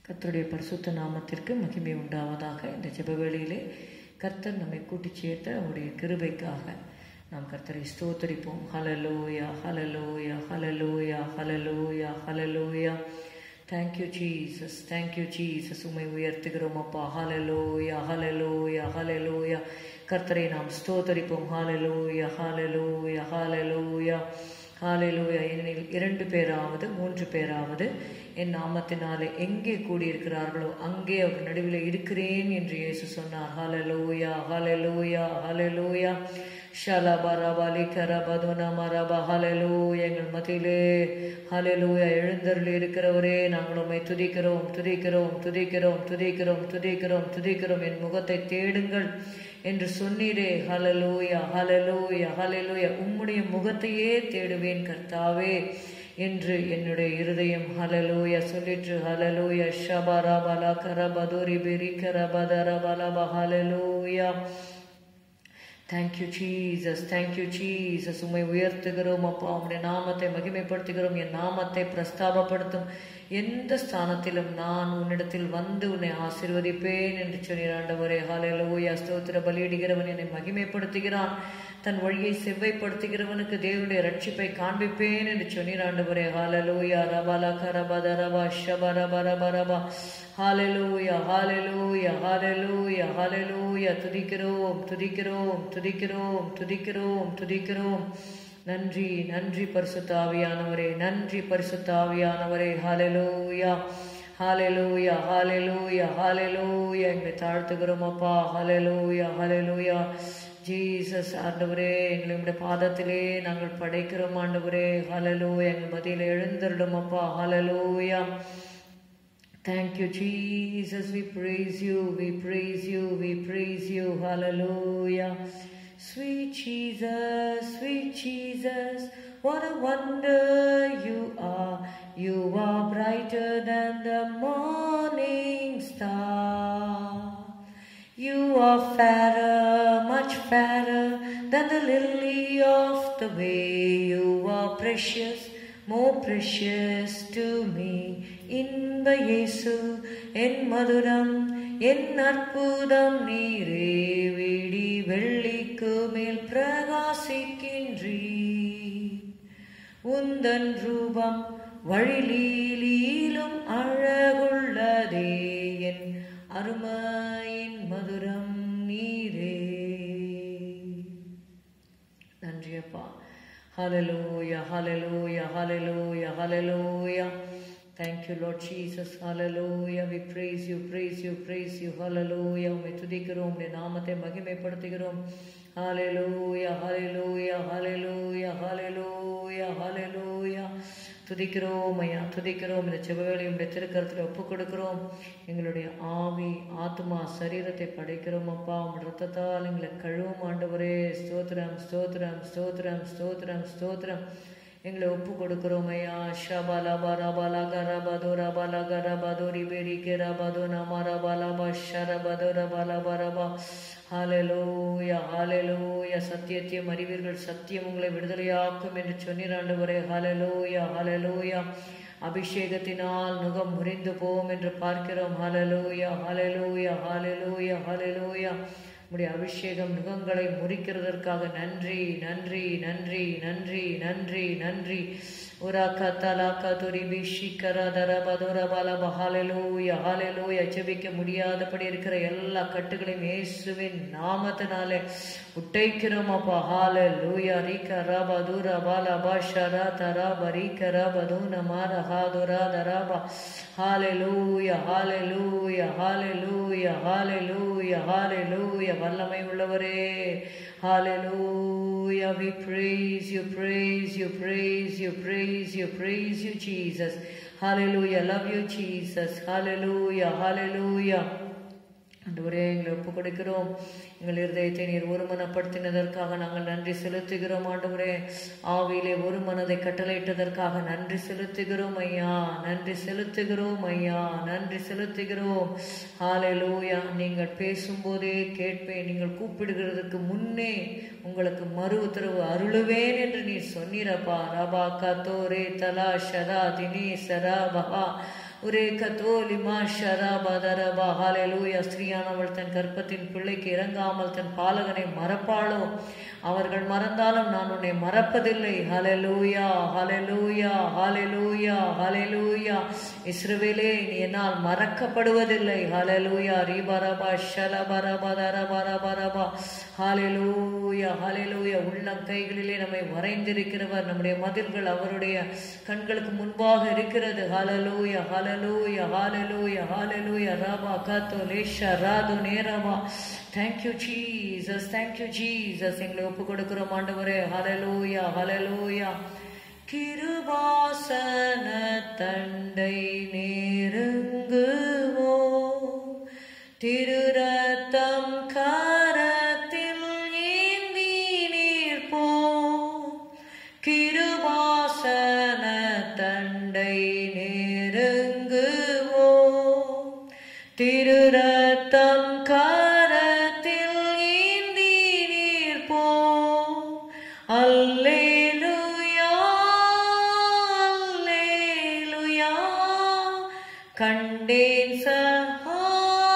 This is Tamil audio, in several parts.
கர்த்தருடைய பரிசுத்த நாமத்திற்கு மகிமை உண்டாவதாக. இந்த ஜெப வேளையிலே கர்த்தர் நம்மை கூட்டிச் சேர்த்த அவருடைய கிருபைக்காக நாம் கர்த்தரை ஸ்தோத்தரிப்போம். Hallelujah, hallelujah, hallelujah, hallelujah, hallelujah. Thank you Jesus, thank you Jesus. உம்மை உயர்த்துகிறோம் அப்பா. ஹல்லேலூயா, ஹல்லேலூயா, ஹல்லேலூயா. கர்த்தரை நாம் ஸ்தோத்தரிப்போம். ஹல்லேலூயா, ஹல்லேலூயா, ஹல்லேலூயா, ஹல்லேலூயா. ஏனெனில் 2 பேராவது 3 பேராவது என் நாமத்தினாலே எங்கே கூடியிருக்கிறார்களோ அங்கே அவர் நடுவில் இருக்கிறேன் என்று இயேசு சொன்னார். ஹல்லேலூயா, ஹல்லேலூயா, ஹல்லேலூயா. ஷலபரபலி கரபதுனமரப. ஹல்லேலூயா. எங்கள் மத்தியிலே ஹல்லேலூயா எழுந்தருளி இருக்கிறவரே, நாங்கள் உம்மை துதிக்கிறோம், துதிக்கிறோம், துதிக்கிறோம், துதிக்கிறோம், துதிக்கிறோம், துதிக்கிறோம். என் முகத்தை தேடுங்கள் என்று சொன்னீரே. ஹல்லேலூயா, ஹல்லேலூயா, ஹல்லேலூயா. உம்முடைய முகத்தையே தேடுவேன் கர்த்தாவே என்று என்னுடைய இருதயம் ஹல்லேலூயா சொல்லிற்று. ஹல்லேலூயா. ஷபரபல கரபதுரி பிரி கரபதரபலப. Hallelujah. Thank you Jesus, thank you Jesus. உம்மை உயர்த்துகிறோம் அப்பா. உம்முடைய நாமத்தை மகிமைப்படுத்துகிறோம். என் நாமத்தை பிரஸ்தாபப்படுத்தும் எந்த ஸ்தானத்திலும் நான் உன்னிடத்தில் வந்து உன்னை ஆசீர்வதிப்பேன் என்று சொன்னீர் ஆண்டவரே. ஹல்லேலூயா. ஸ்தோத்திர பலியிடுகிறவன் என்னை மகிமைப்படுத்துகிறான், தன் வழியை செவ்வைப்படுத்துகிறவனுக்கு தேவனுடைய ரட்சிப்பை காண்பிப்பேன் என்று சொன்னீர் ஆண்டவரே. ஹல்லேலூயா. ரபல கரபதரப ஷபரபரபரப. ஹல்லேலூயா, ஹல்லேலூயா, ஹல்லேலூயா, ஹல்லேலூயா. துதிக்கிறோம், துதிக்கிறோம், துதிக்கிறோம், துதிக்கிறோம், துதிக்கிறோம். நன்றி, நன்றி பரிசுத்த ஆவியானவரே, நன்றி பரிசுத்த ஆவியானவரே. ஹல்லேலூயா, ஹல்லேலூயா, ஹல்லேலூயா, ஹல்லேலூயா. எங்களை தாழ்த்துகிறோம் அப்பா. ஹல்லேலூயா, ஹல்லேலூயா. ஜீசஸ் ஆண்டவரே, எங்களுடைய பாதத்திலே நாங்கள் படைக்கிறோம் ஆண்டவரே. ஹல்லேலூயா. எங்கள் மத்தியில் எழுந்தருளும் அப்பா. ஹல்லேலூயா. Thank you Jesus, we praise you, we praise you, we praise you. Hallelujah. Sweet Jesus, what a wonder you are. You are brighter than the morning star. You are fairer, much fairer than the lily of the way. You are precious, more precious to me. இன்ப இயேசு என் மதுரம், என் அற்புதம் நீரே. விடி வெள்ளிக்கு மேல் பிரகாசிக்கின்றீ. உந்தன் ரூபம் வழிலீலும் அழகுள்ளதே. என் அருமையின் மதுரம் நீரே. நன்றி அப்பா. ஹல்லேலூயா, hallelujah, hallelujah, hallelujah. Thank you Lord Jesus. Hallelujah. We praise you, praise you, praise you. Hallelujah. உம்மை துதிக்கிறோம், உம்முடைய நாமத்தை மகிமைப்படுத்துகிறோம். Hallelujah, hallelujah, hallelujah, hallelujah, hallelujah. துதிக்கிறோம் ஐயா, துதிக்கிறோம். இந்த செபவேளை உம்முடைய திருக்கரத்தில் ஒப்புக் கொடுக்கிறோம். எங்களுடைய ஆவி, ஆத்மா, சரீரத்தை படைக்கிறோம் அப்பா. உம்முடைய ரத்தத்தால் எங்களை கழுவும் ஆண்டவரே. ஸ்தோத்திரம், ஸ்தோத்திரம், ஸ்தோத்திரம், ஸ்தோத்திரம், ஸ்தோத்திரம். எங்களை ஒப்பு கொடுக்கிறோம் ஐயா. ஷபலபரபலகரபதுரபலகரபதுரி பெரிகரபது நமரபலப ஷரபதுரபலபரப. ஹல்லேலூயா, ஹல்லேலூயா. சத்தியத்தையும் அறிவீர்கள், சத்தியம் உங்களை விடுதலையாக்கும் என்று சொன்னீர் ஆண்டவரே. ஹல்லேலூயா, ஹல்லேலூயா. அபிஷேகத்தினால் நுகம் முறிந்து போவோம் என்று பார்க்கிறோம். ஹல்லேலூயா, ஹல்லேலூயா, ஹல்லேலூயா, ஹல்லேலூயா. உம்முடைய அபிஷேகம் நுகங்களை முறிக்கிறதற்காக நன்றி, நன்றி, நன்றி, நன்றி, நன்றி, நன்றி. ஹல்லேலூயா. ஜெபிக்க முடியாதபடி இருக்கிற எல்லா கட்டுகளையும் இயேசுவின் நாமத்தினாலே உடைக்கிறோம் அப்பா. ஹல்லேலூயா. ரிகரபதுர பலபஷர தரபரிகரபதுன மரஹதுர தரப. ஹல்லேலூயா, ஹல்லேலூயா, ஹல்லேலூயா, ஹல்லேலூயா, ஹல்லேலூயா. வல்லமை உள்ளவரே. Hallelujah. We praise you, praise you, praise you, praise you, praise you Jesus. Hallelujah. Love you Jesus. Hallelujah, hallelujah. ஆண்டவரே, எங்களை ஒப்பு கொடுக்கிறோம். எங்கள் இருதயத்தை நீர் ஒருமனப்படுத்தினதற்காக நாங்கள் நன்றி செலுத்துகிறோம் ஆண்டவரே. ஆவியிலே ஒரு மனதை கட்டளையிட்டதற்காக நன்றி செலுத்துகிறோம் ஐயா, நன்றி செலுத்துகிறோம் ஐயா, நன்றி செலுத்துகிறோம். ஹல்லேலூயா. நீங்கள் பேசும்போதே கேட்பேன், நீங்கள் கூப்பிடுகிறதுக்கு முன்னே உங்களுக்கு மறு உத்தரவு அருளுவேன் என்று நீ சொன்னீரப்பா. ரபா கதோரே தலா ஷரா தினி சரா பஹா. ஒரே கத்தோலி மா ஷரபா தரபா. ஹalleluya. ஸ்திரீயானவள் தன் கர்ப்பத்தின் பிள்ளைக்கு இறங்காமல் தன் பாலகனை மறப்பாளோ? அவர்கள் மறந்தாலும் நான் உன்னை மறப்பதில்லை. ஹalleluya, ஹalleluya, ஹalleluya, ஹalleluya. இஸ்ரவேலே, நீ என்னால் மறக்கப்படுவதில்லை. ஹalleluya. ரீபரபா ஷலபரபா தரபரபரபா. ஹalleluya, ஹalleluya. உள்ளம் கைகளிலே நம்மை வரைந்திருக்கிறவர். நம்முடைய மதில்கள் அவருடைய கண்களுக்கு முன்பாக இருக்கிறது. ஹalleluya, ஹalleluya, ஹalleluya, ஹalleluya. ரபா கத்தோ லேஷா ராது நேரபா. Thank you Jesus, thank you Jesus. எங்களை ஒப்பு கொடுக்கிறோம் ஆண்டவரே. ஹalleluya, ஹalleluya. கிருபாசன தண்டை நெருங்குவோம், திருரத்தம் கரத்தில் ஏந்தி நிற்போம். கிருபாசன தண்டை நெருங்குவோம், திருரத்தம் கரத்தில் ஏந்தி நிற்போம். அல்லேலூயா, அல்லேலூயா. கண்டேன் சகாயம்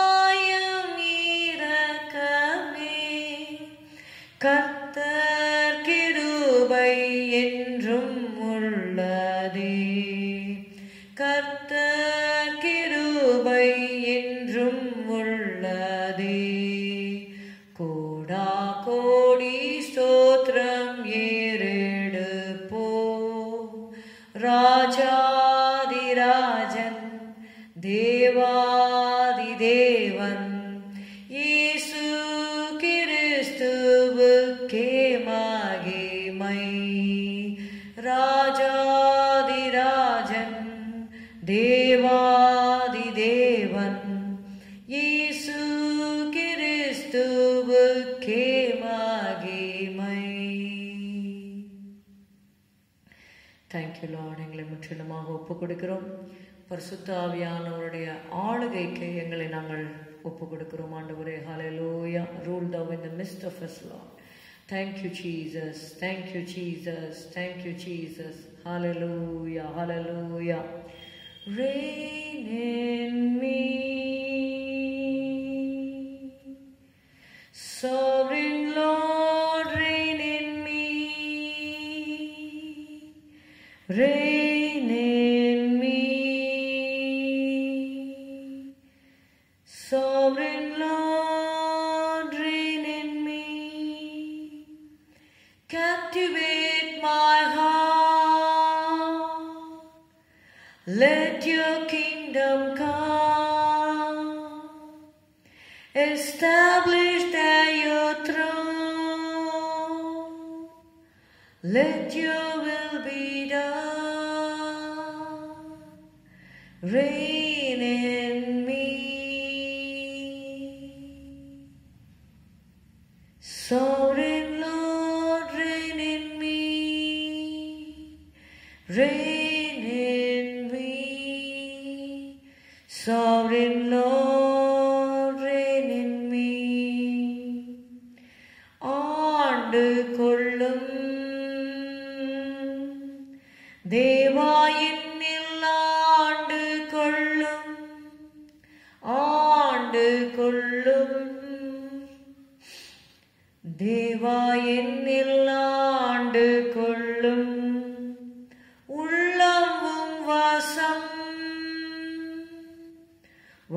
இரக்கமே, கர்த்தர் கிருபை என்றும் உள்ளதே, கர்த்தர் கிருபை என்றும் உள்ளதே. கோடா கோடி ஸ்தோத்திரம் ஏறெடுப்போம், ராஜாதிராஜன் தேவாதி தேவன் இயேசு கிறிஸ்துவுக்கே மகிமை. ராஜாதிராஜன் தேவாதி தேவன் இயேசு கிறிஸ்துவுக்கே மகிமை. Thank you Lord. எங்களை முற்றிலுமாக ஒப்பு கொடுக்கிறோம். பரிசுத்த ஆவியானவருடைய ஆளுகைக்கு எங்களை நாங்கள் ஒப்பு கொடுக்கிறோம் ஆண்டவரே. ஹalleluya. Rule thou in the midst of us, Lord. Thank you Jesus, thank you Jesus, thank you Jesus. Hallelujah, hallelujah. Reign in me, sovereign Lord, reign in me, reign in me, sovereign Lord, reign in me. Captivate my heart, let your kingdom come, establish there your throne, let your will be done, reign in me, sovereign Lord, reign in me, reign in me, sovereign Lord, reign in me. ஆண்டு கொள்ளும் தேவா என்னில் ஆண்டு கொள்ளும், ஆண்டு கொள்ளும் தேவா என்னில் ஆண்டு கொள்ளும். உள்ளமும் வாசம்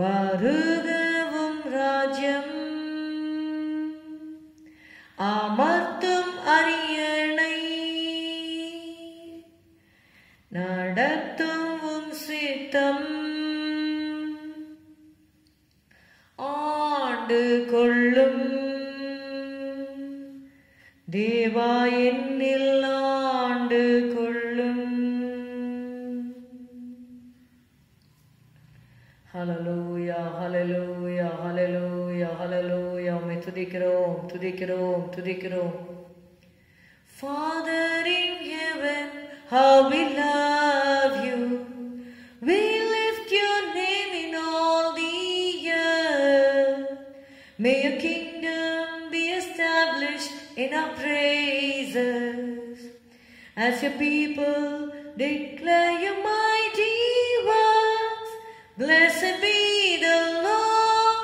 வருகவும் ராஜ்யம், அமர்த்தும் அரியணை நடத்தும் சித்தம். ஆண்டு கொள்ளும் தேவா என்னில் ஆண்டு கொள்ளும். ஹalleluya, ஹalleluya, ஹalleluya, ஹalleluya. உம்மை துதிக்கிறோம், துதிக்கிறோம், துதிக்கிறோம். Father in heaven, how we love you. We lift your name in all the earth. May your kingdom be established in our praises, as your people declare your mighty works. Blessed be the Lord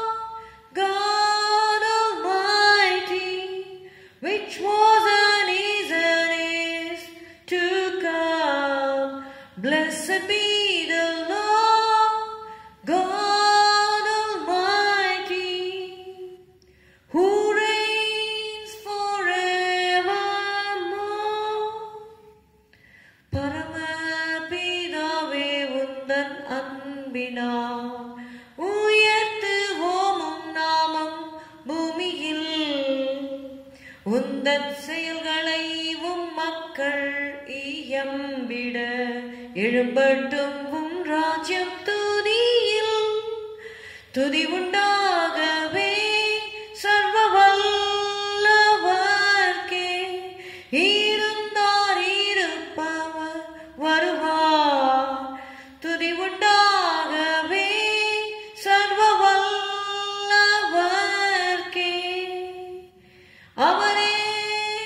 God Almighty, which was and is to come. Blessed be the Lord God Almighty, who reigns forevermore. பரமபிதாவே உந்தன் அன்பினால் உயர்த்துவோம் நாமம் பூமியில். உந்தன் செயல்களை மக்கள் இயம்பிட எழும்பட்டும் ராஜ்யம் துதியில். துதி உண்டாகவே சர்வ வல்லவர்க்கே, இருந்தார் இருப்பவர் வருவார். துதி உண்டாகவே சர்வ வல்லவர்க்கே, அவரே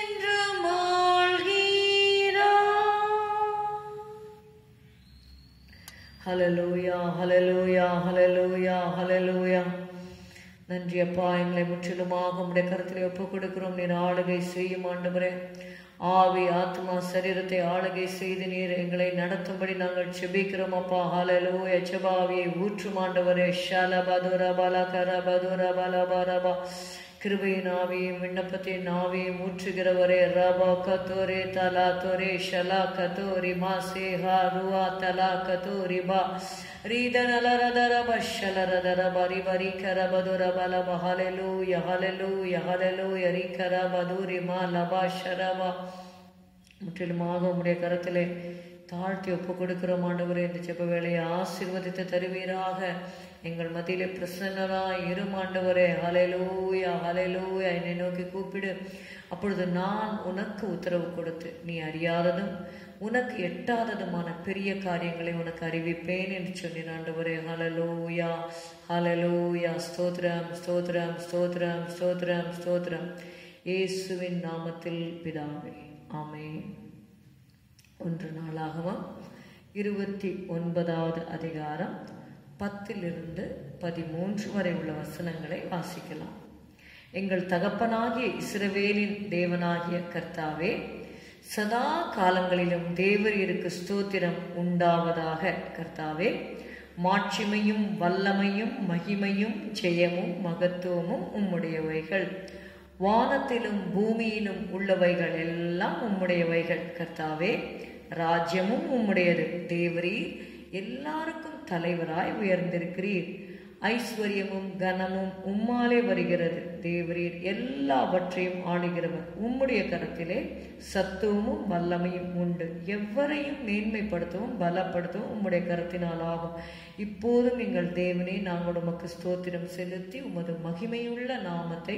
என்றும் ஆள்கிறார். ஹல்லேலூயா, ஹல்லேலூயா, ஹல்லேலூயா, ஹல்லேலூயா. நன்றி அப்பா, எங்களை முற்றிலுமாக உம்முடைய கருத்திலே ஒப்புக் கொடுக்கிறோம். நீர் ஆளுகை செய்யும் ஆண்டவரே. ஆவி ஆத்மா சரீரத்தை ஆளுகை செய்து நீர் எங்களை நடத்தும்படி நாங்கள் செபிக்கிறோம் அப்பா. ஹல்லேலூயா. செபாவியை ஊற்றும் ஆண்டவரே. ஷலபதுர பலகர பதுர பலபரபா. கிருபையின் ஆவியும் விண்ணப்பத்தின் ஆவியும் ஊற்றுகிறவரே. ரபா கத்தோரே தலா தோரே ஷலா கத்தோரி மாசே ஹா ருவா தலா கத்தோரி பா ரீதனலரதரப ஷலரதரப ரிவரி கரபதுர பலப. ஹல்லேலூயா, ஹல்லேலூயா, ஹல்லேலூயா. ரிகரபதுரி மா லபா ஷரபா. முற்றிலுமாக உம்முடைய கரத்திலே தாழ்த்தி ஒப்பு கொடுக்கிறோம் ஆண்டவரே. இந்த ஜெப வேளையை ஆசீர்வதித்து தருவீராக. எங்கள் மத்தியிலே பிரசன்னராய் இரும் ஆண்டவரே. ஹல்லேலூயா, ஹல்லேலூயா. என்னை நோக்கி கூப்பிடு, அப்பொழுது நான் உனக்கு உத்தரவு கொடுத்து நீ அறியாததும் உனக்கு எட்டாததுமான பெரிய காரியங்களை உனக்கு அறிவிப்பேன் என்று சொன்னீர் ஆண்டவரே. ஹல்லேலூயா, ஹல்லேலூயா. ஸ்தோத்திரம், ஸ்தோத்திரம், ஸ்தோத்திரம், ஸ்தோத்திரம், ஸ்தோத்திரம். இயேசுவின் நாமத்தில் பிதாவே, ஆமென். 1 நாளாகமம் 29வது அதிகாரம் 10-13 வரை உள்ள வசனங்களை வாசிக்கலாம். எங்கள் தகப்பனாகிய இஸ்ரவேலின் தேவனாகிய கர்த்தாவே, சதா காலங்களிலும் தேவரீருக்கு ஸ்தோத்திரம் உண்டாவதாக. கர்த்தாவே, மாட்சிமையும் வல்லமையும் மகிமையும் ஜெயமும் மகத்துவமும் உம்முடையவைகள். வானத்திலும் பூமியிலும் உள்ளவைகள் எல்லாம் உம்முடையவைகள். கர்த்தாவே, ராஜ்யமும் உம்முடையது. தேவரீர் எல்லாருக்கும் தலைவராய் உயர்ந்திருக்கிறீர். ஐஸ்வர்யமும் கனமும் உம்மாலே வருகிறது. தேவரீர் எல்லாவற்றையும் ஆளுகிறவர். உம்முடைய கரத்திலே சத்துவமும் வல்லமையும் உண்டு. எவரையும் மேன்மைப்படுத்தவும் பலப்படுத்தவும் உம்முடைய கரத்தினால் ஆகும். இப்போதும் எங்கள் தேவனே, நாங்கள் உமக்கு ஸ்தோத்திரம் செலுத்தி உமது மகிமையுள்ள நாமத்தை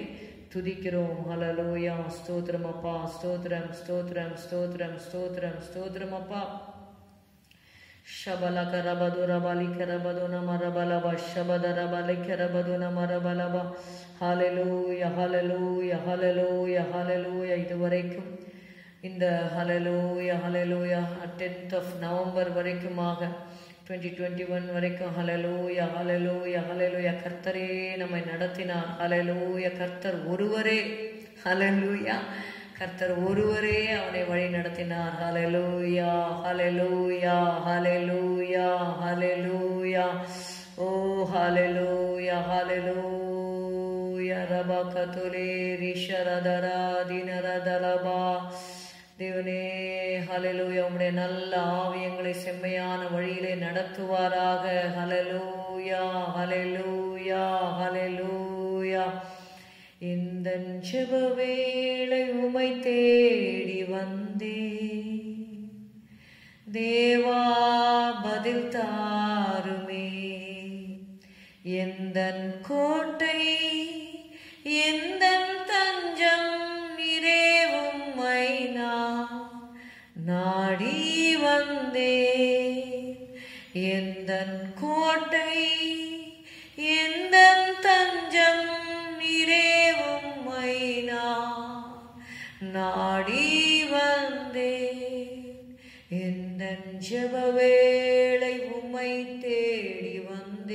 துதிக்கிறோம். ஹல்லேலூயா. ஸ்தோத்திரம் அப்பா. ஸ்தோத்திரம், ஸ்தோத்திரம், ஸ்தோத்திரம், ஸ்தோத்திரம், ஸ்தோத்திரம் அப்பா. ஷபலகரபதுரபலிகரபதுன மரபலப ஷபதரபலிகரபதுன மரபலப. ஹல்லேலூயா, ஹல்லேலூயா, ஹல்லேலூயா, ஹல்லேலூயா. இதுவரைக்கும் இந்த ஹல்லேலூயா, ஹல்லேலூயா 10th நவம்பர் வரைக்குமாக 2021 வரைக்கும் ஹல்லேலூயா, ஹல்லேலூயா, ஹல்லேலூயா. கர்த்தரே நம்மை நடத்தினார். ஹல்லேலூயா. கர்த்தர் ஒருவரே, ஹல்லேலூயா, கர்த்தர் ஒருவரே அவனை வழி நடத்தினார். ஹல்லேலூயா, ஹல்லேலூயா, ஹல்லேலூயா, ஹல்லேலூயா. ஓ ஹல்லேலூயா, ஹல்லேலூயா. ரபா கதுலே ரிஷரதரா தினரதலபா. தேவனே, ஹல்லேலூயா. உம்முடைய நல்ல ஆவியங்களை செம்மையான வழியிலே நடத்துவாராக. ஹல்லேலூயா, ஹல்லேலூயா, ஹல்லேலூயா. இந்த ஜெப வேளை உமை தேடி வந்தே, தேவா பதில் தாருமே. எந்தன் கோட்டை எந்தன் தஞ்சம் நிறைவும் மைனா நாடி வந்தே. எந்தன் கோட்டை எந்தன் தஞ்சம் நிறைவும் மைனா நாடி வந்தே. எந்தன் ஜெப வேளை உம்மை தேடி வந்தே.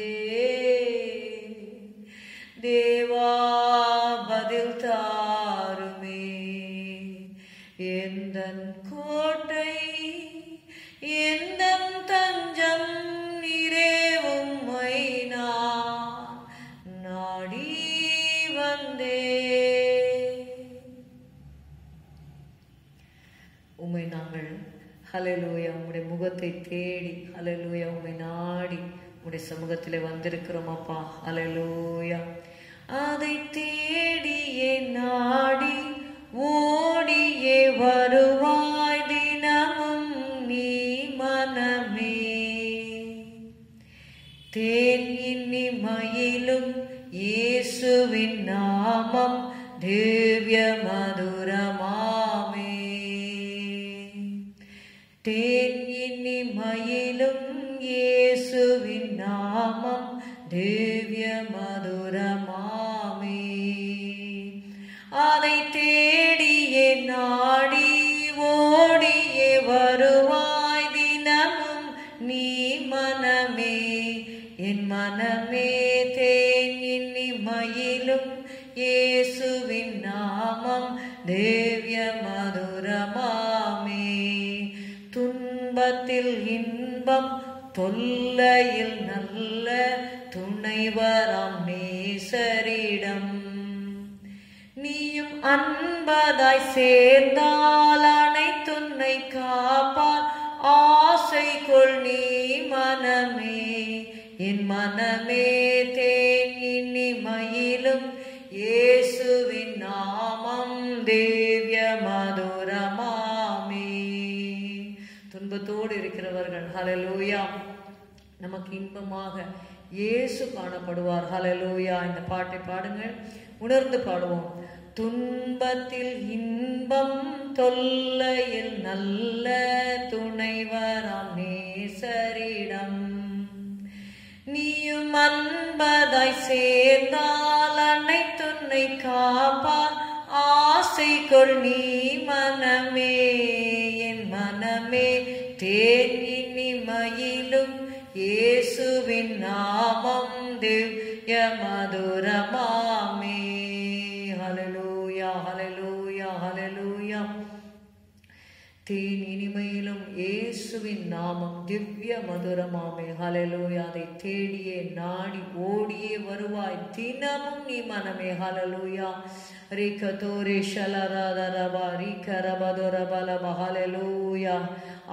ஹல்லேலூயா. உம்முடைய முகத்தை தேடி ஹல்லேலூயா உம்மை நாடி உம்முடைய சமூகத்திலே வந்திருக்கிறோம் அப்பா. ஹல்லேலூயா. அதை தேடியே நாடி ஓடியே வருவாய் தினமும் நீ மனமே. தேன் இன்னி மயிலும் இயேசுவின் நாமம் திவ்ய மதுரமாமே. தேன் இன்னி மயிலும் இயேசுவின் நாமம் திவ்ய மதுரமாமே. அதை தேடியே நாடி ஓடியே வருவாய் தினமும் நீ மனமே. என் மனமே தேன் இன்னி மயிலும் இயேசுவின் நாமம் திவ்ய மதுரமாமே. துன்பத்தில் இன்பம் தொல்லையில் நல்ல துணைவராம் நேசரிடம் நீயும் அன்பதாய் சேர்ந்தால் அனைத்துன்னை காப்பார். ஆசை கொள் நீ மனமே. என் மனமே தேன் இன்னி மயிலும் இயேசுவின் நாமம் திவ்ய மதுரமாமே. துன்பத்தோடு இருக்கிறவர்கள் ஹல்லேலூயா நமக்கு இன்பமாக இயேசு காணப்படுவார். ஹல்லேலூயா. இந்த பாட்டை பாடுங்கள், உணர்ந்து பாடுவோம். துன்பத்தில் இன்பம் தொல்லையில் நல்ல துணைவராம் நேசரிடம் நீயும் அன்பதாய் சேர்ந்தால் அனைத்துன்னை காப்பார். ஆசை கொள் நீ மனமே. என் மனமே தேன் இன்னி மயிலும் இயேசுவின் நாமம் திவ்ய மதுரமாமே. ஹல்லேலூயா ஹல்லேலூயா ஹல்லேலூயா. தேன் இனிமையிலும் இயேசுவின் நாமம் திவ்ய மதுரமாமே. ஹல்லேலூயா. அதை தேடியே நாடி ஓடியே வருவாய் தினமும் நீ மனமே. ஹல்லேலூயா. ரிகதோரே ஷலரதரபா ரிகரபதரபலப. ஹல்லேலூயா.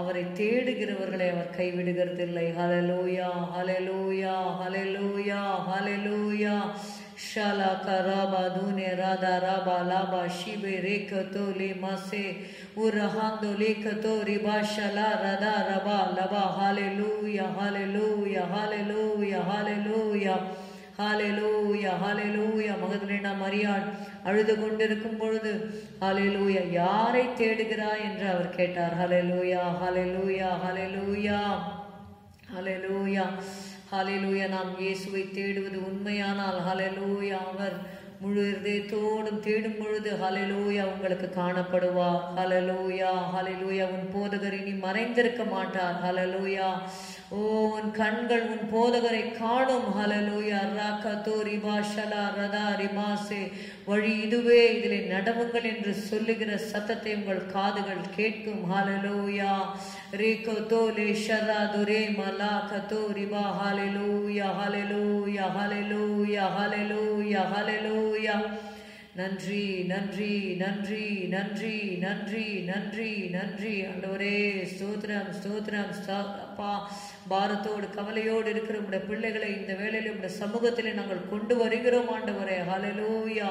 அவரை தேடுகிறவர்களை அவர் கைவிடுகிறதில்லை. ஹல்லேலூயா ஹல்லேலூயா ஹல்லேலூயா ஹல்லேலூயா. ஷலா கரபா துனே ராதா ரபா லபா ஷிபே ரேகதோ லே மசே உரஹாந்தோ லேகதோ ரிபா ஷலா ரதா ரபா லபா. ஹல்லேலூயா ஹல்லேலூயா ஹல்லேலூயா ஹல்லேலூயா ஹல்லேலூயா ஹல்லேலூயா. மகதலேனா மரியாள் அழுது கொண்டிருக்கும் பொழுது ஹல்லேலூயா யாரை தேடுகிறாய் என்று அவர் கேட்டார். ஹல்லேலூயா ஹல்லேலூயா ஹல்லேலூயா ஹல்லேலூயா ஹல்லேலூயா. நாம் இயேசுவை தேடுவது உண்மையானால் ஹல்லேலூயா அவர் முழு இதயத்தோடும் தேடும் பொழுது ஹல்லேலூயா உங்களுக்கு காணப்படுவார். ஹல்லேலூயா ஹல்லேலூயா. உன் போதகர் இனி மறைந்திருக்க மாட்டார். ஹல்லேலூயா. ஓ உன் கண்கள் உன் போதகரை காணும். ஹல்லேலூயா. ராகதோ ரிபா ஷலா ரதா ரிமாசே. வழி இதுவே, இதிலே நடவுங்கள் என்று சொல்லுகிற சத்தத்தை உங்கள் காதுகள் கேட்கும். ஹல்லேலூயா. ரேகதோ லே ஷரா துரே மலாகதோ ரிபா. ஹல்லேலூயா ஹல்லேலூயா ஹல்லேலூயா ஹல்லேலூயா ஹல்லேலூயா. நன்றி நன்றி நன்றி நன்றி நன்றி நன்றி நன்றி ஆண்டவரே. ஸ்தோத்திரம் ஸ்தோத்திரம் அப்பா. பாரத்தோடு கவலையோடு இருக்கிற உடைய பிள்ளைகளை இந்த வேளையில உடைய சமூகத்திலே நாங்கள் கொண்டு வருகிறோம் ஆண்டவரே. ஹல்லேலூயா.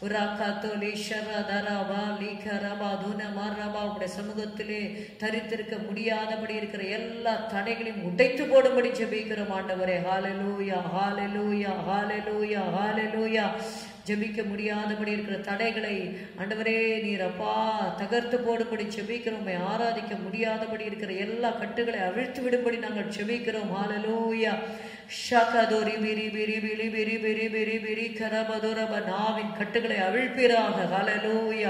உராகாத்தோ லீஷரா தரபா லீகரபா துன மரபா. உடைய சமூகத்திலே தரித்திருக்க முடியாதபடி இருக்கிற எல்லா தடைகளையும் உடைத்து போடும்படி ஜெபிக்கிறோம் ஆண்டவரே. ஹல்லேலூயா ஹல்லேலூயா ஹல்லேலூயா ஹல்லேலூயா. ஜெபிக்க முடியாதபடி இருக்கிற தடைகளை ஆண்டவரே நீர் அப்பா தகர்த்து போடும்படி ஜெபிக்கிறோம். ஆராதிக்க முடியாதபடி இருக்கிற எல்லா கட்டுகளை அவிழ்த்து விடும்படி நாங்கள் ஜெபிக்கிறோம். ஹல்லேலூயா. ஷகதோரி பிரி பிரி பிரி பிரி பிரி பிரி பிரி கரபதோரப. நாவின் கட்டுகளை அவிழ்ப்பீராக. ஹல்லேலூயா.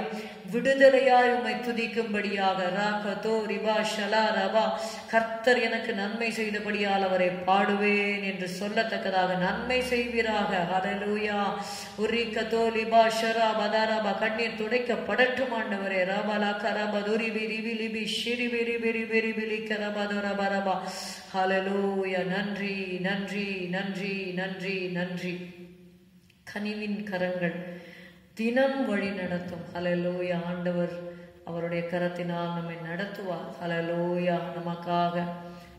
விடுதலையாய் உம்மை துதிக்கும்படியாக. ராகதோ ரிபா ஷலா ரபா. கர்த்தர் எனக்கு நன்மை செய்தபடியால் அவரை பாடுவேன் என்று சொல்லத்தக்கதாக நன்மை செய்வீராக. ஹல்லேலூயா. உரிகதோ லிபா ஷரா பதரபா. கண்ணீர் துடைக்கப்படட்டும் ஆண்டவரே. ரபலா கரபதுரி பிரி பிரி பி ஷிரி பிரி பிரி பிரி பிரி கரபதோரபரபா. ஹல்லேலூயா. நன்றி நன்றி நன்றி நன்றி நன்றி. கனிவின் கரங்கள் தினம் வழி நடத்தும். ஹல்லேலூயா. ஆண்டவர் அவருடைய கரத்தினால் நம்மை நடத்துவார். ஹல்லேலூயா. நமக்காக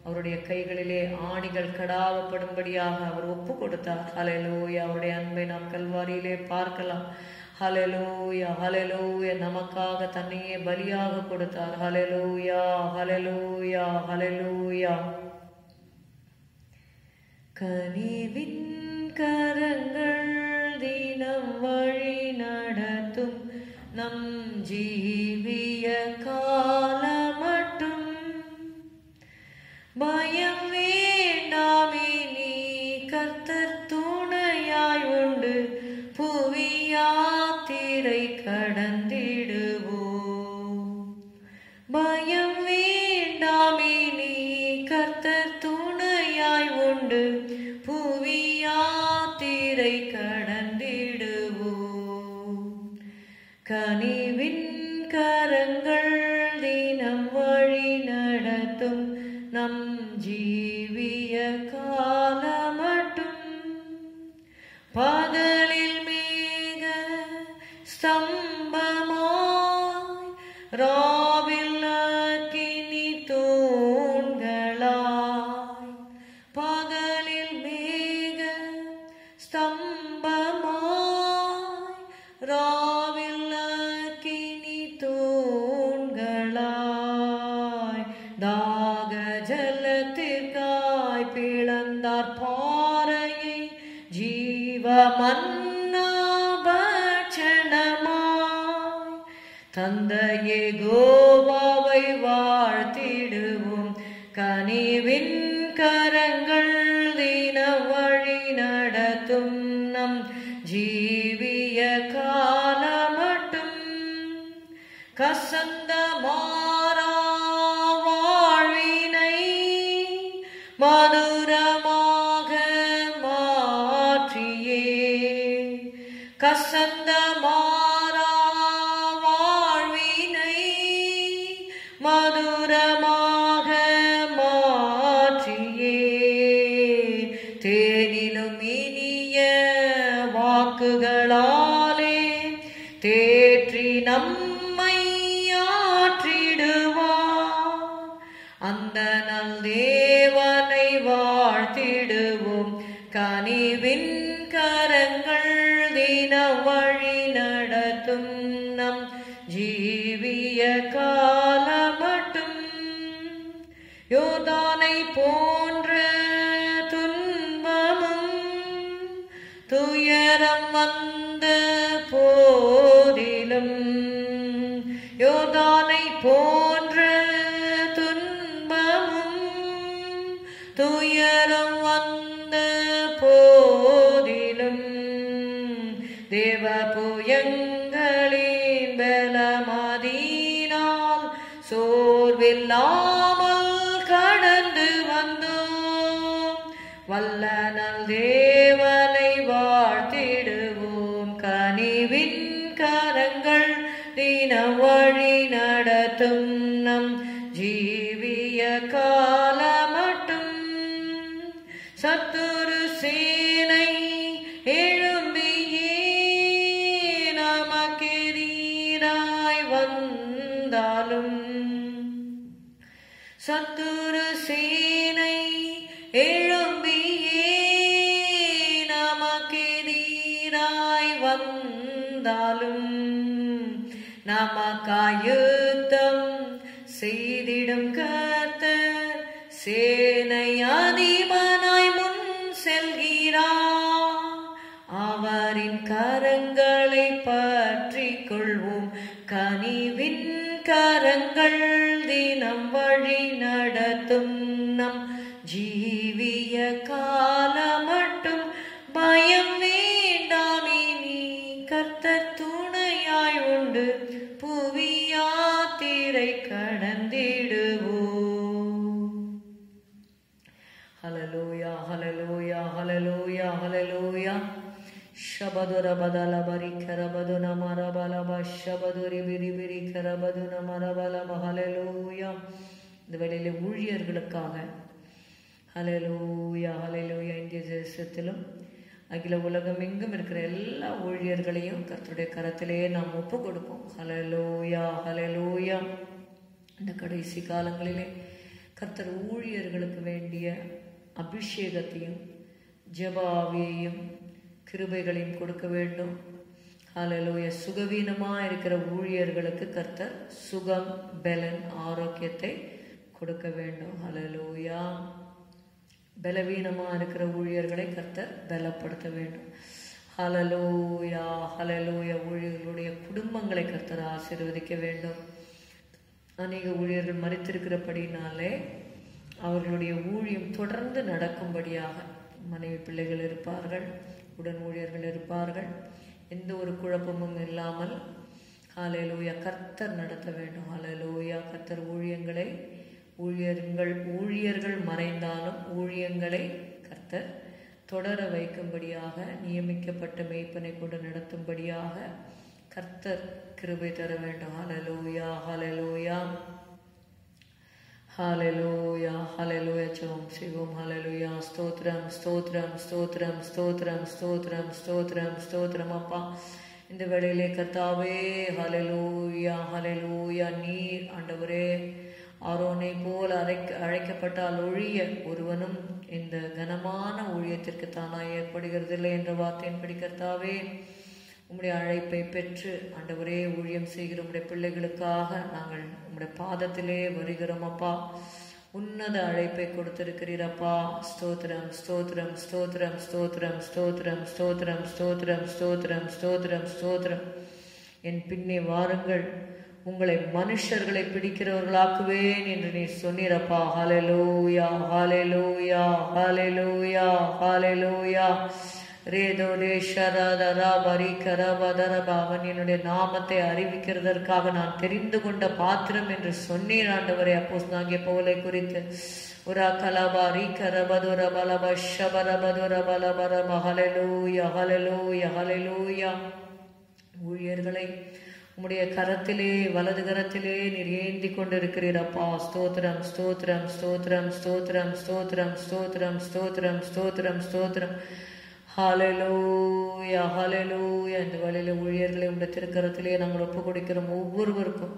அவருடைய கைகளிலே ஆணிகள் கடாவப்படும்படியாக அவர் ஒப்பு கொடுத்தார். ஹல்லேலூயா. அவருடைய அன்பை நாம் கல்வாரியிலே பார்க்கலாம். ஹல்லேலூயா, ஹல்லேலூயா. நமக்காக தன்னையே பலியாக கொடுத்தார். ஹல்லேலூயா, ஹல்லேலூயா, ஹல்லேலூயா. கனிவின் கரங்கள் தினம் வழி நடத்தும் நம் ஜீவிய காலமட்டும் பயம் வேண்டாமே நீ கர்த்தர் துணையாய் உண்டு புவியாத்திரை கடந்திடுவோம். பயம் வேண்டாமே நீ கர்த்தர் துணையாய் உண்டு புவியாத்திரை கடந்திடுவோம். கனிவின் கரங்கள் தினம் வழி நடத்தும் நம் ஜீவிய காலமட்டும் பகலில் மேக ஸ்தம்பமாய் ராவில் அக்கினி தூண்களாய். பகலில் மேக ஸ்தம்பமாய் ராவில் அக்கினி தூண்களாய். தாக ஜலத்திற்காய் பிளந்தார் பாறையை ஜீவ மன்னா பட்சணமாய். தந்தையே கோவாவை வாழ்த்திடுவோம். கனிவின் கரங்கள் தின வழி நடத்தும் நம் ஜீவிய காலமட்டும் கசந்த மாறா வாழ்வினை மதுரமாக மாற்றியே. கசந்த மாறா வாழ்வினை மதுரமாக மாற்றியே. தேனிலும் இனிய வாக்குகளாலே தேற்றி நம்மை ஆற்றிடுவார். அந்த நல் தேவனை வாழ்த்திடுவோம். கனிவின் கரங்கள் தின வழி நடத்தும் நம் ஜீவிய காலமட்டும் யோர்தானை போன்ற துன்பமும் துயரம் வந்த போதிலும். யோர்தானை போன்ற துன்பமும் துயரம் வந்த போதிலும் தேவ புயங்களின் பலமதினால் சோர்வில்லாமல் கடந்து வந்தோம். வல்ல நல் தேவனை வாழ்த்திடுவோம். கனிவின் கரங்கள் தின வழி நடத்தும் நம் ஜீவிய காலமட்டும் சத்துரு சேனை எழும்பியே நமக்கெதிராய் வந்தாலும். சத்துரு சேனை எழும்பியே நமக்கெதிராய் வந்தாலும் நமக்காயுத்தம் செய்திடும் கர்த்தர் சேனை அதிபனாய் முன் செல்கிறார். அவரின் கரங்களை பற்றிக் கொள்வோம். கனிவின் கரங்கள் தினம் வழி நடத்தும் நம் ஜீவிய காலமட்டும் பயம் வேண்டாமே நீ கர்த்தர் துணையாய் உண்டு புவியாத்திரை கடந்திடுவோம். ஹல்லேலூயா, ஹல்லேலூயா, ஹல்லேலூயா, ஹல்லேலூயா. ஷபதுர பதல பரி கரபதுன மரபலப ஷபதுரி பிரி பிரி கரபதுன மரபலப. ஹல்லேலூயா. இந்த வேளையிலே ஊழியர்களுக்காக ஹல்லேலூயா, ஹல்லேலூயா. இந்திய தேசத்திலும் அகில உலகம் எங்கும் இருக்கிற எல்லா ஊழியர்களையும் கர்த்தருடைய கரத்திலே நாம் ஒப்பு கொடுப்போம். ஹல்லேலூயா, ஹல்லேலூயா. இந்த கடைசி காலங்களிலே கர்த்தர் ஊழியர்களுக்கு வேண்டிய அபிஷேகத்தையும் ஜெப ஆவியையும் கிருபைகளையும் கொடுக்க வேண்டும். ஹல்லேலூயா. சுகவீனமாக இருக்கிற ஊழியர்களுக்கு கர்த்தர் சுகம், பலன், ஆரோக்கியத்தை கொடுக்க வேண்டும். ஹல்லேலூயா. பலவீனமாக இருக்கிற ஊழியர்களை கர்த்தர் பலப்படுத்த வேண்டும். ஹல்லேலூயா, ஹல்லேலூயா. ஊழியர்களுடைய குடும்பங்களை கர்த்தர் ஆசீர்வதிக்க வேண்டும். அநேக ஊழியர்கள் மரித்திருக்கிறபடினாலே அவர்களுடைய ஊழியம் தொடர்ந்து நடக்கும்படியாக மனைவி பிள்ளைகள் இருப்பார்கள், உடன் ஊழியர்கள் இருப்பார்கள். எந்த ஒரு குழப்பமும் இல்லாமல் ஹல்லேலூயா கர்த்தர் நடத்த வேண்டும். ஹல்லேலூயா. கர்த்தர் ஊழியர்கள் மறைந்தாலும் ஊழியங்களை கர்த்தர் தொடர வைக்கும்படியாக நியமிக்கப்பட்ட மேய்ப்பனை கொண்டு நடத்தும்படியாக கர்த்தர் கிருபை தர வேண்டும். ஹல்லேலூயா, ஹல்லேலூயா, ஹல்லேலூயா, ஹல்லேலூயா. ஜெபம் செய்வோம். ஹல்லேலூயா. ஸ்தோத்திரம், ஸ்தோத்திரம், ஸ்தோத்திரம், ஸ்தோத்திரம், ஸ்தோத்திரம், ஸ்தோத்திரம், ஸ்தோத்திரம். அப்பா, இந்த வேளையிலே கர்த்தாவே ஹல்லேலூயா, ஹல்லேலூயா. நீர் ஆண்டவரே ஆரோனை போல் அழைக்கப்பட்டால் ஒழிய ஒருவனும் இந்த கனமான ஊழியத்திற்கு தானாய் ஏற்படுகிறதில்லை என்ற வார்த்தையின்படி கர்த்தாவே உம்முடைய அழைப்பை பெற்று ஆண்டவரே ஊழியம் செய்கிற உம்முடைய பிள்ளைகளுக்காக நாங்கள் உம்முடைய பாதத்திலே வருகிறோம் அப்பா. உன்னத அழைப்பை கொடுத்திருக்கிறீரப்பா. ஸ்தோத்திரம், ஸ்தோத்திரம், ஸ்தோத்திரம், ஸ்தோத்திரம், ஸ்தோத்திரம், ஸ்தோத்திரம், ஸ்தோத்திரம், ஸ்தோத்திரம், ஸ்தோத்திரம், ஸ்தோத்திரம். என் பின்னே வாருங்கள், உங்களை மனுஷர்களை பிடிக்கிறவர்களாக்குவேன் என்று நீ சொன்னீரப்பா. ஹல்லேலூயா, ஹல்லேலூயா, ஹல்லேலூயா, ஹல்லேலூயா. அவன் என்னுடைய நாமத்தை அறிவிக்கிறதற்காக நான் தெரிந்து கொண்ட பாத்திரம் என்று சொன்னீர் ஆண்டவரே. அப்போஸ்தலனாகிய பவுலை குறித்து உரா கலபா ரீகரபதுர பலப ஷபரபதுர பலபரப. ஹல்லேலூயா, ஹல்லேலூயா, ஹல்லேலூயா. ஊழியர்களை உம்முடைய கரத்திலே, வலது கரத்திலே நீர் ஏந்தி கொண்டிருக்கிறீரப்பா. ஸ்தோத்திரம், ஸ்தோத்திரம், ஸ்தோத்திரம், ஸ்தோத்திரம், ஸ்தோத்திரம், ஸ்தோத்திரம், ஸ்தோத்திரம், ஸ்தோத்திரம், ஸ்தோத்திரம். ஹல்லேலூயா, ஹல்லேலூயா. இந்த வேளையில ஊழியர்களை உடைய திருக்கரத்திலே நாங்கள் ஒப்பு கொடுக்கிறோம். ஒவ்வொருவருக்கும்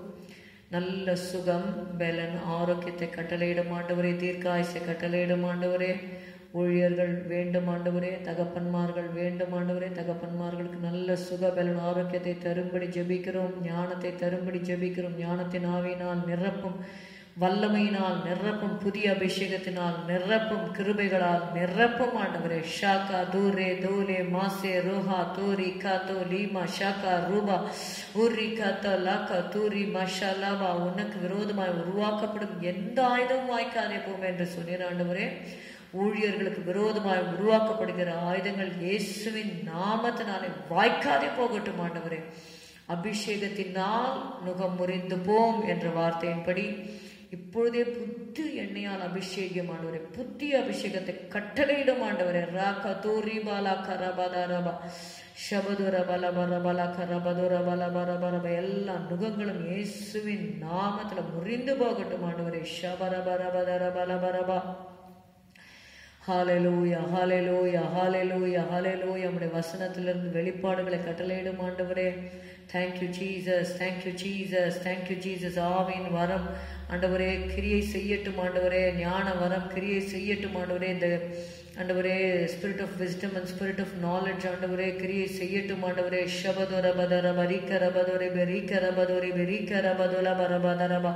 நல்ல சுகம், பலன், ஆரோக்கியத்தை கட்டளையிடும் ஆண்டவரே. தீர்க்காயுசை கட்டளையிடும் ஆண்டவரே. ஊழியர்கள் வேண்டும் ஆண்டவரே. தகப்பன்மார்கள் வேண்டும் ஆண்டவரே. தகப்பன்மார்களுக்கு நல்ல சுக, பலன், ஆரோக்கியத்தை தரும்படி ஜெபிக்கிறோம். ஞானத்தை தரும்படி ஜெபிக்கிறோம். ஞானத்தின் ஆவியினால் நிரப்பும், வல்லமையினால் நிரப்பும், புதிய அபிஷேகத்தினால் நிரப்பும், கிருபைகளால் நிரப்பும் ஆண்டவரே. ஷாக்கா தூரே தூலே மாசே ரோஹா தூரி காத்தோ லீமா ஷாக்கா ரூபா ஊரி காத்தோ லாக்கா தூரி மஷாலாவா. உனக்கு விரோதமாய் உருவாக்கப்படும் எந்த ஆயுதமும் வாய்க்காதே போமே என்று சொன்னீர் ஆண்டவரே. ஊழியர்களுக்கு விரோதமாய் உருவாக்கப்படுகிற ஆயுதங்கள் இயேசுவின் நாமத்தினாலே வாய்க்காதே போகட்டும் ஆண்டவரே. அபிஷேகத்தினால் நுகம் முறிந்து போம் என்ற வார்த்தையின்படி இப்பொழுதே புத்தி எண்ணெயால் அபிஷேகம் ஆண்டவரே. புத்திய அபிஷேகத்தை கட்டளையிடும் ஆண்டவரே. ராக்கா தூரி பாலா கரபதரபா ஷபதுர பலபரபல கரபதுர பலபரபரப. எல்லா நுகங்களும் இயேசுவின் நாமத்துல முறிந்து போகட்டும் ஆண்டவரே. ஷபரபரபதர பலபரபா. ஹல்லேலூயா, ஹல்லேலூயா, ஹல்லேலூயா, ஹல்லேலூயா. நம்முடைய வசனத்திலிருந்து வெளிப்பாடுகளை கட்டளையிடும் ஆண்டவரே. Thank you Jesus, thank you Jesus, thank you Jesus. ஆவியின் வரம் ஆண்டவரே கிரியை செய்யட்டும் ஆண்டவரே. ஞான வரம் கிரியை செய்யட்டும் ஆண்டவரே. இந்த ஆண்டவரே spirit of wisdom and spirit of knowledge ஆண்டவரே கிரியை செய்யட்டும் ஆண்டவரே. ஷபதுர பதர பரிக்கர பதுரி பெரிக்கர பதுரி பெரிக்கர பதுல பரபதரபா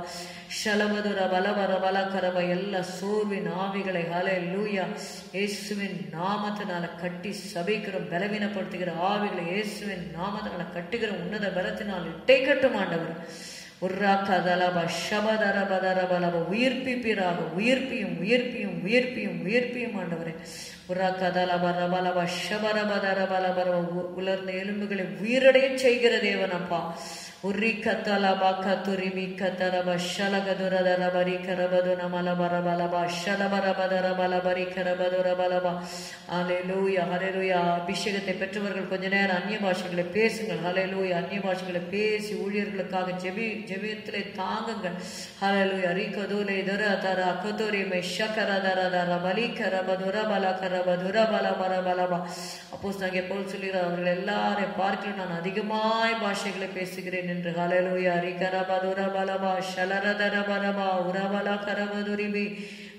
ஷலபதுர பலபர பலகரப. எல்லா சோர்வின் ஆவிகளை ஹல்லேலூயா இயேசுவின் நாமத்தினால கட்டி சபைக்கிறோம். பலவீனப்படுத்துகிற ஆவிகளை இயேசுவின் நாமத்தினால கட்டுகிற உன்னத பலத்தினால் இட்டைக்கட்டும் ஆண்டவர். உயிர்ப்பிப்பீராக. உயிர்ப்பியும் உயிர்ப்பியும் உயிர்ப்பியும் உயிர்ப்பியும் ஆண்டவரே. உலர்ந்த எலும்புகளை உயிரடைய செய்கிற தேவனப்பா. Urrikatalaba katurimi kataraba shalagadurada bari karabaduna malabaraba shalabarabadara balabari karabadura balaba. Hallelujah, hallelujah. அபிஷேகத்தை பெற்றவர்கள் கொஞ்ச நேரம் அந்நிய பாஷைகளை பேசுங்கள். ஹalleluya. அந்நிய பாஷைகளை பேசி ஊழியர்களுக்காக ஜெபத்திலே தாங்குங்கள். ஹalleluya. ரிகதுலே தரதர கதுரி மெஷகரதரதர பலிகரபதுர பலகரபதுர பலபரபலபா. அப்போஸ்தலனாகிய பவுல் சொல்கிறார், அவர்கள் எல்லாரையும் பார்க்கிறேன், நான் அதிகமாய் பாஷைகளை பேசுகிறேன் என்று. ஹalleluya. ரிகரபதுர பலபா ஷலரதர பரபா உரபல கரபதுரிபி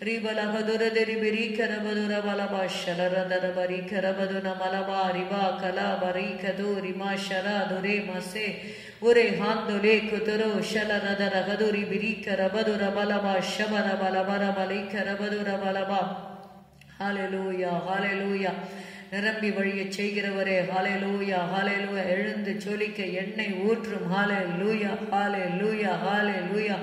ரிபலகதுரதரிபி ரிகரபதுர பலபா ஷலரதர பரி கரபதுன மலபா ரிபா கலா பரி கது ரிமா ஷரா துரே மசே உரே ஹாந்துலே குதுரு ஷலரதர கதுரி பிரி கரபதுர பலபா ஷபர பலபர பலி கரபதுர பலபா. ஹalleluya, ஹalleluya. நிரம்பி வழிய செய்கிறவரே, ஹalleluya, ஹalleluya. எழுந்து ஜொலிக்க எண்ணெய் ஊற்றும். ஹalleluya, ஹalleluya, ஹalleluya.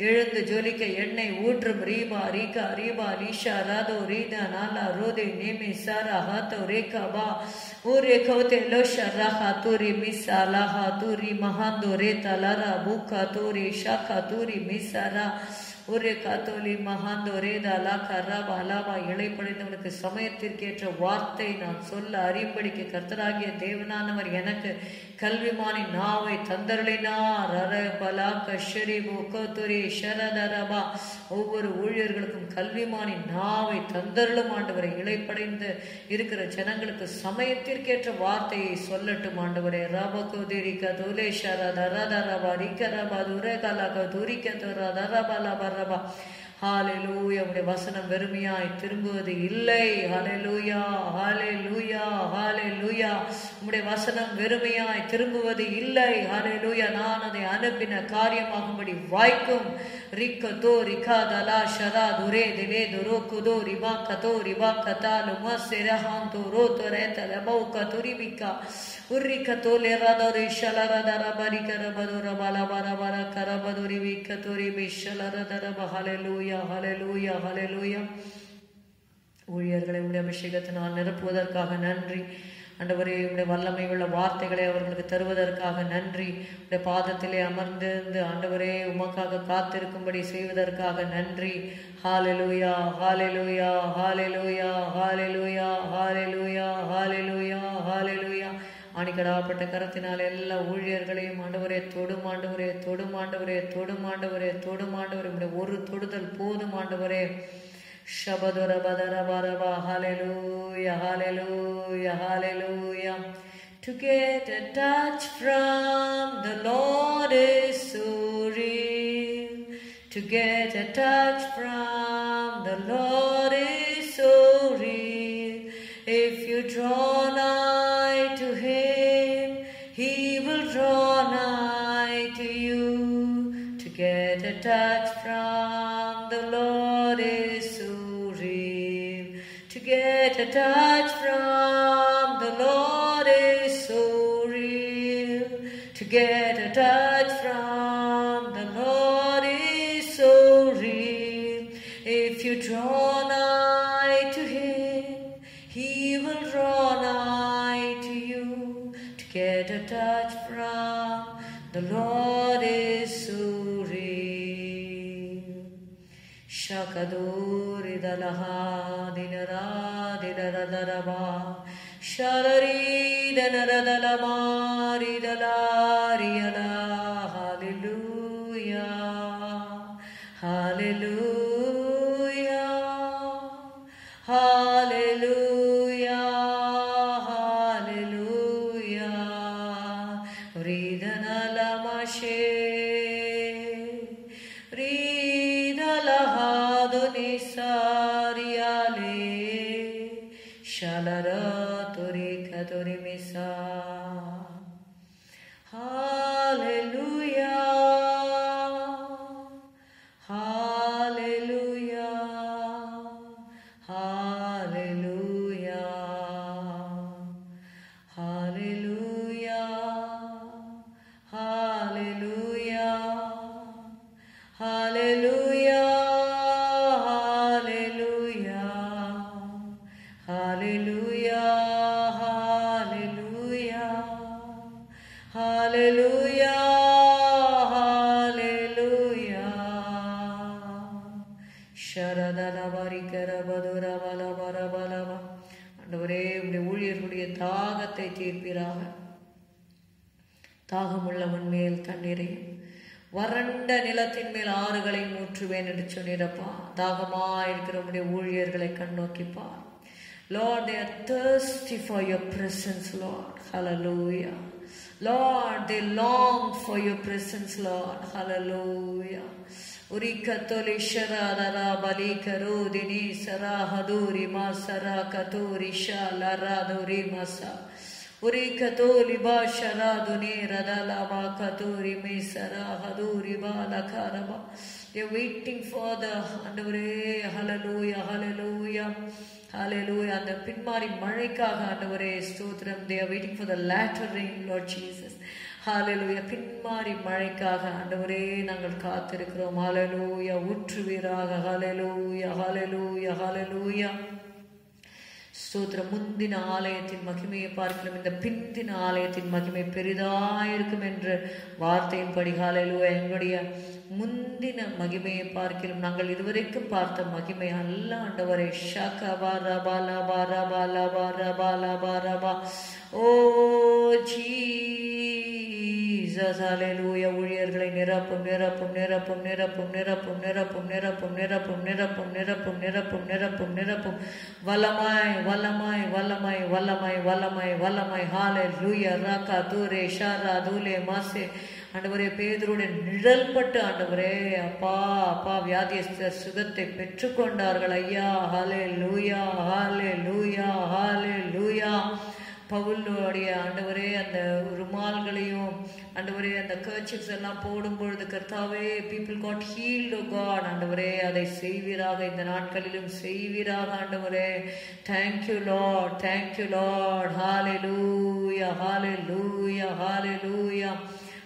எழுந்து ஜொலிக்க எண்ணெய் ஊற்றும். ரீபா ரீகா ரீபா லீஷா ராதோ ரீதா நாலா ரோதே நேமி சாரா ஹாத்தோ ரேகா பா ஊரே கௌதே லோஷா ராஹா தூரி மிசா லாஹா தூரி மஹாந்தோ ரேதா லாரா பூக்கா தூரி ஷாக்கா தூரி மிசாரா ஒரே காத்தோலி மகாந்தோ ரேதா லாக்கா ராபா லாபா. இளைப்படைந்தவனுக்கு சமயத்திற்கேற்ற வார்த்தை நான் சொல்ல அறியும்படிக்கு கர்த்தராகிய தேவனானவர் எனக்கு கல்விமானி நாவை தந்தருளினார். ஒவ்வொரு ஊழியர்களுக்கும் கல்விமானி நாவை தந்தருளும் ஆண்டவரை. இளைப்படைந்து இருக்கிற ஜனங்களுக்கு சமயத்திற்கேற்ற வார்த்தையை சொல்லட்டும் ஆண்டவரே. ராபகோதிரிக துலேஷரதரதரபா ரிகரபா துரகலக துரிக துரதரபலபரபா. ஹalleluya. உம்முடைய வசனம் வெறுமையாய் திரும்புவது இல்லை. ஹalleluya, ஹalleluya, ஹalleluya. உம்முடைய வசனம் வெறுமையாய் திரும்புவது இல்லை. ஹalleluya. நான் அதை அனுப்பின காரியமாகும்படி வாய்க்கும். ரிக்கதோ ரிகாதலா ஷரா துரே திலே துரோ குதோ ரிபா கதோ ரிபா கதாலு மஸ்ஸரஹாந்தோ ரோதரேத லபௌ கதுரிபிகா உர்ரிகதோ லேராதோரி ஷலரதர பரிகரபதுர பலபரபர கரபதுரி விக்கதுரி பிஷலரதர. ஹalleluya, ஹalleluya, ஹalleluya. ஊழியர்களை உடைய அபிஷேகத்தினால் நிரப்புவதற்காக நன்றி ஆண்டவரே. உடைய வல்லமை உள்ள வார்த்தைகளை அவர்களுக்கு தருவதற்காக நன்றி. உடைய பாதத்திலே அமர்ந்திருந்து ஆண்டவரே உமக்காக காத்திருக்கும்படி செய்வதற்காக நன்றி. ஹalleluya, ஹalleluya, ஹalleluya, ஹalleluya, ஹalleluya, ஹalleluya, ஹalleluya. ஆணிக்கடாப்பட்ட கரத்தினால் எல்லா ஊழியர்களையும் ஆண்டவரே தொடும் ஆண்டவரே, தொடும் ஆண்டவரே, தொடும் ஆண்டவரே, தொடும் ஆண்டவரே. ஒரு தொடுதல் போதும் ஆண்டவரே. ஷபதுர பதர பரபா. ஹalleluya, ஹalleluya, ஹalleluya. To get a touch from the Lord is so real. To get a touch from the Lord is so real. If you draw nigh to Him, He will draw nigh to you. To get a touch from the Lord is so real. To get a touch from the Lord is so real. To get a touch from the Lord is so real. If you draw nigh to Him, He will draw nigh to you. To get a touch from the Lord is so real. Shakaduri dalaha dinara dinaradaraba shalari danaradalama ridalariala. Hallelujah, hallelujah, hallelujah, hallelujah. Ridanalashe ridalahadonisaryale shalara turika turimisa. Hallelujah, hallelujah, hallelujah, hallelujah, hallelujah, hallelujah, hallelujah, hallelujah, hallelujah, hallelujah. தாகத்தை தீர்ப்பீராக. தாகமுள்ளவன் மேல் தண்ணீரையும் வறண்ட நிலத்தின் மேல் ஆறுகளை ஊற்றுவேன் என்று சொன்னீரப்பா. தாகமாயிருக்கிற உடைய ஊழியர்களை கண்ணோக்கிப்பார். Lord, they are thirsty for your presence, Lord. Hallelujah. Lord, they long for your presence, Lord. Hallelujah. Urikatoli sharadara balikaro dini sarahaduri masara katuri shaladuri masa. Urikatoli basharaduni radalaba katuri mesara haduri balakaraba. They are waiting for the Andavare. Hallelujah, hallelujah, hallelujah. And the Pinmari Marikaga Andavare Stotram. They are waiting for the latter rain, Lord Jesus. Hallelujah. Pinmari Marikaga Andavare Nangal Kathirikrom. Hallelujah. Utruviraga. Hallelujah, hallelujah, hallelujah. ஸ்தோத்திரம். முந்தின ஆலயத்தின் மகிமையை பார்க்கலாம், இந்த பிந்தின ஆலயத்தின் மகிமை பெரிதாயிருக்கும் என்று வார்த்தையின் படி. ஹல்லேலூயா. எங்களுடைய முந்தின மகிமையை பார்க்கலாம், நாங்கள் இதுவரைக்கும் பார்த்த மகிமை அல்ல ஆண்டவரே. ஷகபரபலபரபலபரபலபரபா. ஓ ஜீசஸ். ஹல்லேலூயா. ஊழியர்களை நிரப்பும் நிரப்பும் நிரப்பும் நிரப்பும் நிரப்பும் நிரப்பும் நிரப்பும் நிரப்பும் நிரப்பும் நிரப்பும் நிரப்பும் நிரப்பும் நிரப்பும் வல்லமாய் வல்லமாய் வல்லமாய் வல்லமாய் வல்லமாய் வல்லமாய். ஹல்லேலூயா. ராகா தூரே ஷாரா தூலே மாசே. ஆண்டவரே, பேதுருடைய நிழல் பட்டு ஆண்டவரே அப்பா அப்பா வியாதியஸ்தர் சுகத்தை பெற்றுக்கொண்டார்கள் ஐயா. ஹல்லேலூயா, ஹல்லேலூயா, ஹல்லேலூயா. பவுலுடைய ஆண்டவரே அந்த ருமால்களையும் ஆண்டவரே அந்த கர்ச்சிப்ஸ் எல்லாம் போடும் பொழுது கர்த்தாவே, people got healed, oh God. ஆண்டவரே, அதை செய்வீராக, இந்த நாட்களிலும் செய்வீராக ஆண்டவரே. Thank you Lord, thank you Lord. Hallelujah, hallelujah, hallelujah.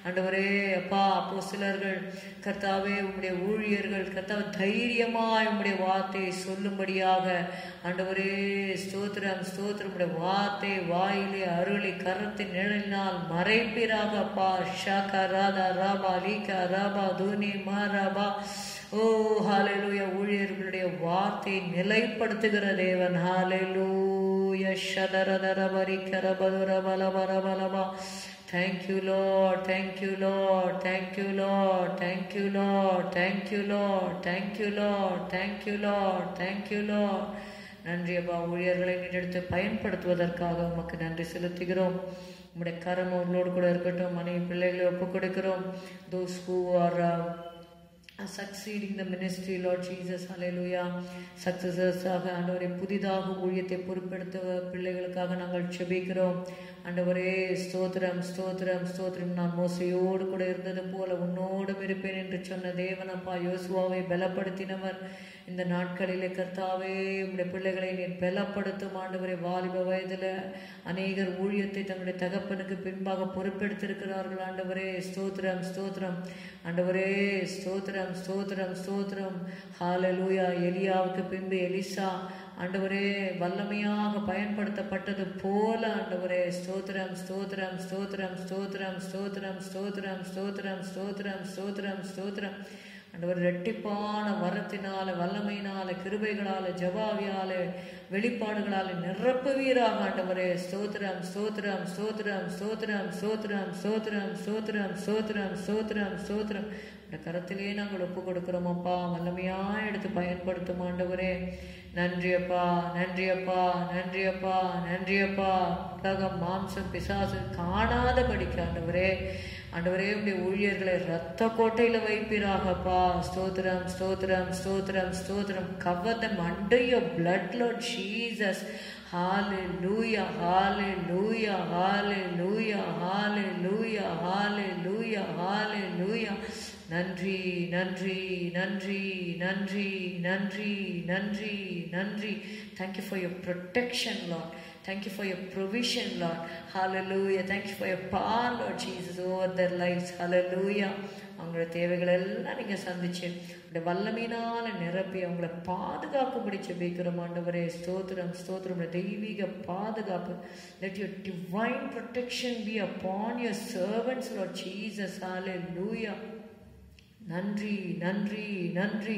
ஆண்டவரே அப்பா, அப்போஸ்தலர்கள் கர்த்தாவே உம்முடைய ஊழியர்கள் கர்த்தாவே தைரியமாய் உம்முடைய வார்த்தையை சொல்லும்படியாக ஆண்டவரே ஸ்தோத்திரம் ஸ்தோத்திரம். உம்முடைய வார்த்தை வாயிலே அருளி கரத்தின் நிழலினால் மறைப்பீராக அப்பா. ஷகராதா ராபா லீகா ராபா தூனி மாராபா. ஓ ஹல்லேலூயா. ஊழியர்களுடைய வார்த்தையை நிலைப்படுத்துகிற தேவன். ஹல்லேலூயா. ஷதரதரபரி கரபதுரபலபரபலபா. Thank you Lord, thank you Lord, thank you Lord, thank you Lord, thank you Lord, thank you Lord, thank you Lord, thank you Lord. நன்றி அப்பா. ஊழியர்களை நீடெடுத்து பயன்படுத்துவதற்காக உமக்கு நன்றி செலுத்துகிறோம். உம்முடைய கரம் அவர்களோடு கூட இருக்கட்டும். மனைவி பிள்ளைகளை ஒப்புக் கொடுக்கிறோம். Those who are succeeding the ministry, Lord Jesus, hallelujah. Successors ஆக ஆண்டவரே, புதிதாக ஊழியத்தை பொறுப்பெடுத்த பிள்ளைகளுக்காக நாங்கள் ஜெபிக்கிறோம். ஆண்டவரே ஸ்தோத்திரம் ஸ்தோத்திரம் ஸ்தோத்திரம். நான் மோசையோடு கூட இருந்தது போல உன்னோடும் இருப்பேன் என்று சொன்ன தேவன் அப்பா, யோசுவாவை பலப்படுத்தினவர். இந்த நாட்களிலே கர்த்தாவே உம்முடைய பிள்ளைகளை நீர் பலப்படுத்தும் ஆண்டவரே. வாலிப வயதில் அநேகர் ஊழியத்தை தங்களுடைய தகப்பனுக்கு பின்பாக பொறுப்பெடுத்திருக்கிறார்கள் ஆண்டவரே. ஸ்தோத்திரம் ஸ்தோத்திரம் ஆண்டவரே. ஸ்தோத்திரம் ஸ்தோத்திரம் ஸ்தோத்திரம். ஹல்லேலூயா. எலியாவுக்கு பின்பு எலிசா ஆண்டவரே வல்லமையாக பயன்படுத்தப்பட்டது போல ஆண்டவரே. ஸ்தோத்திரம் ஸ்தோத்திரம் ஸ்தோத்திரம் ஸ்தோத்திரம் ஸ்தோத்திரம் ஸ்தோத்திரம் ஸ்தோத்திரம் ஸ்தோத்திரம் ஸ்தோத்திரம் ஸ்தோத்திரம். ஆண்டவர் இரட்டிப்பான வரத்தினால வல்லமையினால கிருபைகளால ஜபாவியால வெளிப்பாடுகளால நிரப்புவீராக ஆண்டவரே. ஸ்தோத்திரம் ஸ்தோத்திரம் ஸ்தோத்திரம் ஸ்தோத்திரம் ஸ்தோத்திரம் ஸ்தோத்திரம் ஸ்தோத்திரம் ஸ்தோத்திரம் ஸ்தோத்திரம் ஸ்தோத்திரம். இந்த கரத்திலே நாங்கள் ஒப்பு கொடுக்கிறோம் அப்பா. வல்லமையா எடுத்து பயன்படுத்தும் ஆண்டவரே. நன்றி அப்பா, நன்றி அப்பா, நன்றி அப்பா, நன்றி அப்பா. உலகம் மாம்சம் பிசாசு காணாதபடிக்கு ஆண்டவரே ஆண்டவரே உடைய ஊழியர்களை ரத்த கோட்டையில வைப்பீராகப்பா. ஸ்தோத்திரம் ஸ்தோத்திரம் ஸ்தோத்திரம் ஸ்தோத்திரம். Cover them under your blood, Lord Jesus. Hallelujah, hallelujah, hallelujah, hallelujah, hallelujah, hallelujah. நன்றி நன்றி நன்றி நன்றி நன்றி நன்றி நன்றி. Thank you for your protection, Lord. Thank you for your provision, Lord. Hallelujah. Thank you for your power, Lord Jesus, over their lives. Hallelujah. அவங்களோட தேவைகள் எல்லாம் நீங்க சந்திச்சு உடைய வல்லமையினால நிரப்பி அவங்கள பாதுகாக்கும்படி ஜெபிக்கிறோம் ஆண்டவரே. ஸ்தோத்திரம் ஸ்தோத்திரம். தெய்வீக பாதுகாப்பு. Let your divine protection be upon your servants, Lord Jesus. Hallelujah. நன்றி நன்றி நன்றி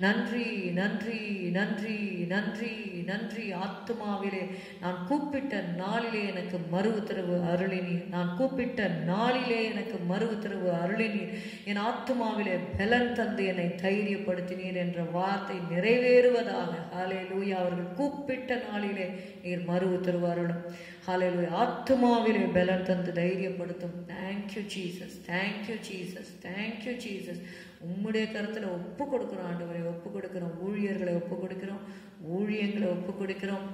நன்றி நன்றி நன்றி நன்றி நன்றி. ஆத்துமாவிலே நான் கூப்பிட்ட நாளிலே எனக்கு மறு உத்தரவு அருளினீர். நான் கூப்பிட்ட நாளிலே எனக்கு மறு உத்தரவு அருளினீர். என் ஆத்துமாவிலே பலன் தந்து என்னை தைரியப்படுத்தினீர் என்ற வார்த்தை நிறைவேறுவதாக. ஹல்லேலூயா. அவர்கள் கூப்பிட்ட நாளிலே நீர் மறு உத்தரவு அருளும். ஹல்லேலூயா. ஆத்துமாவிலே பலன் தந்து தைரியப்படுத்தும். Thank you Jesus, thank you Jesus, thank you Jesus. உம்முடைய கருத்துல ஒப்பு கொடுக்கிறோம் ஆண்டவரை, ஒப்பு கொடுக்கிறோம். ஊழியர்களை ஒப்பு கொடுக்கிறோம், ஊழியங்களை ஒப்பு கொடுக்கிறோம்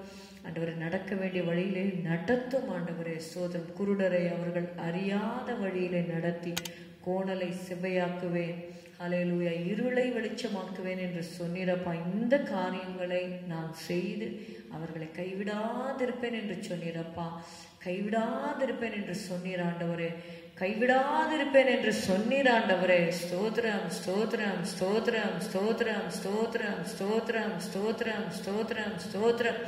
ஆண்டவரை. நடக்க வேண்டிய வழியிலே நடத்தும் ஆண்டவரே. ஸ்தோத்திரம். குருடரை அவர்கள் அறியாத வழியிலே நடத்தி கோணலை செவ்வையாக்குவேன். ஹல்லேலூயா. இருளை வெளிச்சமாக்குவேன் என்று சொன்னீரப்பா. இந்த காரியங்களை நான் செய்து அவர்களை கைவிடாதிருப்பேன் என்று சொன்னீரப்பா. கைவிடாதிருப்பேன் என்று சொன்னீர் ஆண்டவரே. கைவிடாதிருப்பேன் என்று சொன்னீர் ஆண்டவரே. ஸ்தோத்திரம் ஸ்தோத்திரம் ஸ்தோத்திரம் ஸ்தோத்திரம் ஸ்தோத்திரம் ஸ்தோத்திரம் ஸ்தோத்திரம் ஸ்தோத்திரம் ஸ்தோத்திரம்.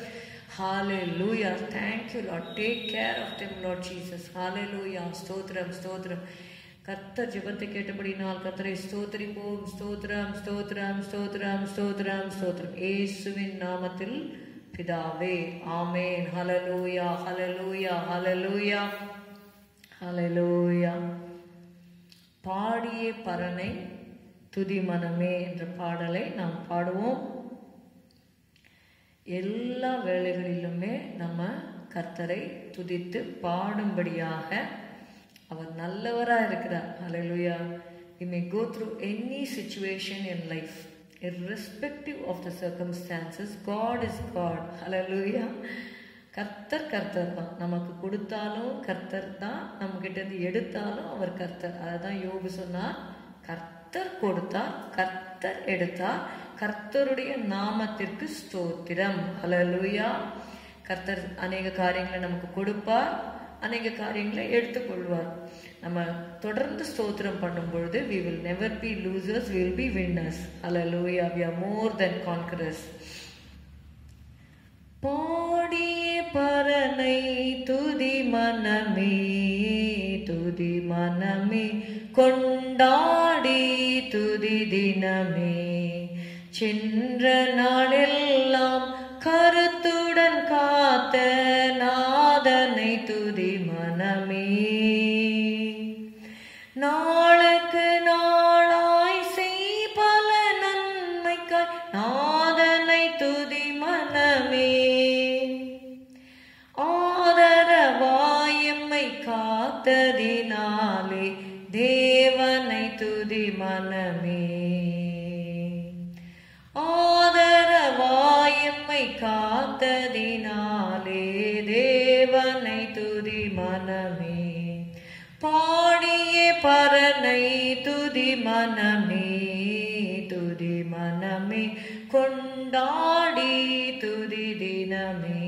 Hallelujah. Thank you Lord. Take care of them Lord Jesus. Hallelujah. ஸ்தோத்திரம் ஸ்தோத்திரம். கர்த்தர் ஜெபத்தை கேட்டபடினால் கர்த்தரை ஸ்தோத்திரிப்போம். ஸ்தோத்திரம் ஸ்தோத்திரம் ஸ்தோத்திரம் ஸ்தோத்திரம் ஸ்தோத்திரம். இயேசுவின் நாமத்தில் பிதாவே, ஆமென். ஹல்லேலூயா ஹல்லேலூயா ஹல்லேலூயா ஹல்லேலூயா. பாடியே பரனை துதி மனமே என்ற பாடலை நாம் பாடுவோம். எல்லா வேளைகளிலுமே நம்ம கர்த்தரை துதித்து பாடும்படியாக அவர் நல்லவராக இருக்கிறார். ஹல்லேலூயா. We may go through any situation in life, irrespective of the circumstances. God is God. Hallelujah. கர்த்தர் கர்த்தர் தான். நமக்கு கொடுத்தாலும் கர்த்தர் தான், நம்ம கிட்ட இருந்து எடுத்தாலும் அவர் கர்த்தர். அதுதான் யோபு சொன்னார், கர்த்தர் கொடுத்தார், கர்த்தர் எடுத்தார், கர்த்தருடைய நாமத்திற்கு ஸ்தோத்திரம். ஹல்லேலூயா. கர்த்தர் அநேக காரியங்களை நமக்கு கொடுப்பார், அநேக காரியங்களை எடுத்துக்கொள்வார். நம்ம தொடர்ந்து ஸ்தோத்திரம் பண்ணும் பொழுது we will never be losers, we will be winners. Hallelujah. We are more than conquerors. பாடிய பரனை துதி மனமே, துதி மனமே, கொண்டாடி துதி தினமே, சென்ற நாளெல்லாம் கருத்துடன் காத்த நாதனை துதி மனமே, நாளுக்கு நாளாய் செய் பல நன்மைக்காய் நாதனை துதி மனமே, ஆதரவாய் எம்மை காத்ததினாலே தேவனை துதி மனமே, ஆதரவாய் எம்மை காத்ததினாலே தேவனை துதி மனமே, பாடிய பரனை துதி மனமே, துதி மனமே, கொண்டாடி துதி தினமே,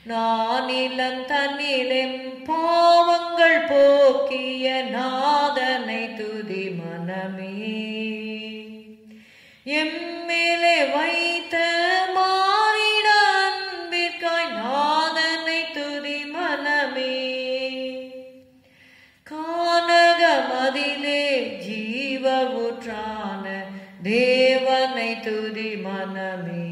நானிலம் தன்னிலும் பாவங்கள் போக்கிய நாதனை துதி மனமே, எம்மேலே வைத்த மாறிட அன்பிற்காய் நாதனை துதி மனமே, கானகமதிலே ஜீவ ஊற்றான தேவனை துதி மனமே,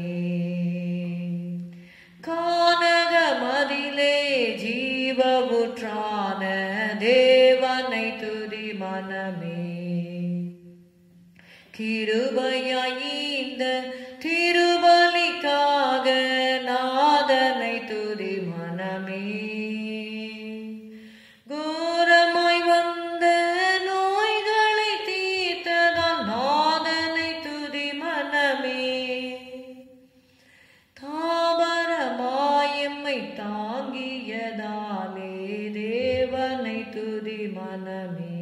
கானகமதிலே ஜீவ ஊற்றான தேவனை துதி மனமே, கிருபையாய் இந்த திருபலிக்காக நாதனை துதி மனமே, கோரமாய் வந்த நோய்களை தீர்த்ததால் நாதனை துதி மனமே, தாபரமாய் எம்மை தாங்கியதாலே தேவனை துதி மனமே,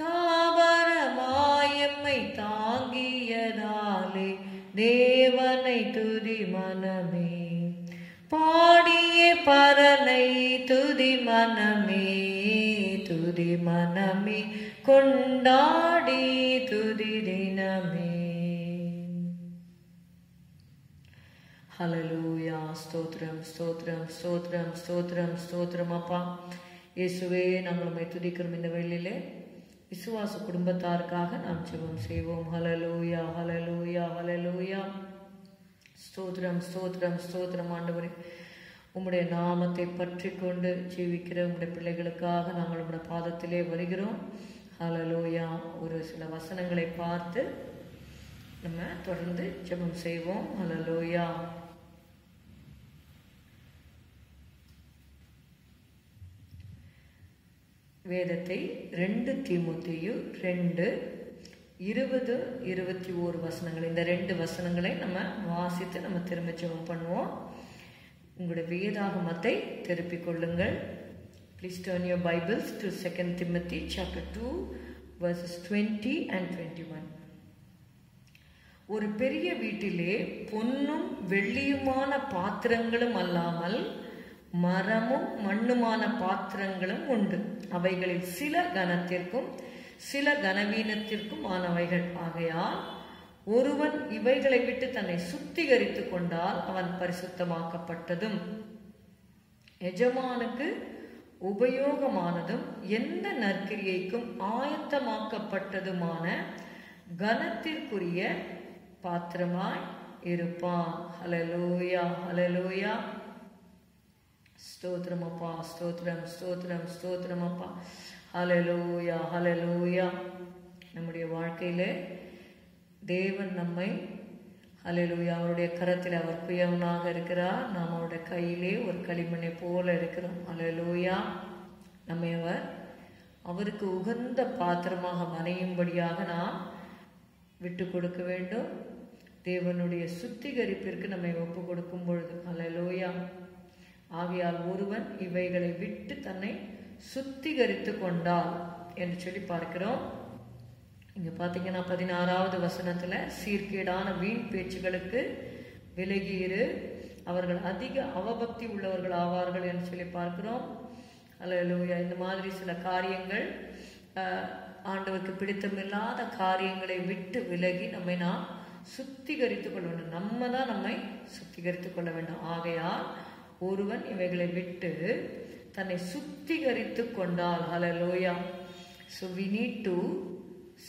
தாபரமாய் எம்மை தாங்கியதாலே தேவனை துதி மனமே, பாடிய பரனை துதி மனமே, துதி மனமே, கொண்டாடி துதி தினமே. ஹல்லேலூயா. ஸ்தோத்திரம் ஸ்தோத்திரம் ஸ்தோத்திரம் ஸ்தோத்திரம் ஸ்தோத்திரம். அப்பா இயேசுவே, நாங்கள் உம்மை துதிக்கிறோம் இந்த வேளையிலே. விசுவாச குடும்பத்தாருக்காக நாம் ஜெபம் செய்வோம். ஹல்லேலூயா, ஹல்லேலூயா, ஹல்லேலூயா. ஸ்தோத்திரம், ஸ்தோத்திரம், ஸ்தோத்திரம். ஆண்டவரே, உம்முடைய நாமத்தை பற்றி கொண்டு ஜீவிக்கிற உம்முடைய பிள்ளைகளுக்காக நாங்கள் உம்முடைய பாதத்திலே வருகிறோம். ஹல்லேலூயா. ஒரு சில வசனங்களை பார்த்து நம்ம தொடர்ந்து ஜெபம் செய்வோம். ஹல்லேலூயா. வேதத்தை 2 தீமோத்தேயு 2:20-21 வசனங்கள், இந்த 2 வசனங்களை நம்ம வாசித்து நம்ம திரும்ப ஜெபம் பண்ணுவோம். உங்களுடைய வேதாகமத்தை திருப்பிக் கொள்ளுங்கள். Please turn your Bibles to 2 Timothy chapter 2 verses 20 and 21. ஒரு பெரிய வீட்டிலே பொன்னும் வெள்ளியுமான பாத்திரங்களும் அல்லாமல் மரமும் மண்ணுமான பாத்திரங்களும் உண்டு. அவைகளில் சில கனத்திற்கும் சில கனவீனத்திற்கும் ஆனவைகள். ஆகையால் ஒருவன் இவைகளை விட்டு தன்னை சுத்திகரித்துக் கொண்டால் அவன் பரிசுத்தமாக்கப்பட்டதும் எஜமானுக்கு உபயோகமானதும் எந்த நற்கிரியைக்கும் ஆயத்தமாக்கப்பட்டதுமான கனத்திற்குரிய பாத்திரமாய் இருப்பான். ஹல்லேலூயா, ஹல்லேலூயா. ஸ்தோத்திரம் அப்பா, ஸ்தோத்திரம், ஸ்தோத்திரம், ஸ்தோத்திரம் அப்பா. ஹல்லேலூயா, ஹல்லேலூயா. நம்முடைய வாழ்க்கையிலே தேவன் நம்மை ஹல்லேலூயா அவருடைய கரத்தில் அவர் குயவனாக இருக்கிறார். நாம் அவருடைய கையிலே ஒரு களிமண்ணை போல இருக்கிறோம். ஹல்லேலூயா. நம்மை அவருக்கு உகந்த பாத்திரமாக மனையும்படியாக நாம் விட்டு கொடுக்க வேண்டும். தேவனுடைய சுத்திகரிப்பிற்கு நம்மை ஒப்பு கொடுக்கும் பொழுது ஹல்லேலூயா. ஆகையால் ஒருவன் இவைகளை விட்டு தன்னை சுத்திகரித்து கொண்டால் என்று சொல்லி பார்க்கிறோம். இங்க பாத்தீங்கன்னா 16வது வசனத்துல சீர்கேடான வீண் பேச்சுகளுக்கு விலகியிரு, அவர்கள் அதிக அவபக்தி உள்ளவர்கள் ஆவார்கள் என்று சொல்லி பார்க்கிறோம். ஹல்லேலூயா. இந்த மாதிரி சில காரியங்கள், ஆண்டவருக்கு பிடித்தமில்லாத காரியங்களை விட்டு விலகி நம்மை நாம் சுத்திகரித்துக் கொள்ள வேண்டும். நம்ம தான் நம்மை சுத்திகரித்துக் கொள்ள வேண்டும். ஆகையால் ஒருவன் இவைகளை விட்டு தன்னை சுத்திகரித்து கொண்டால் ஹல்லேலூயா. So we need to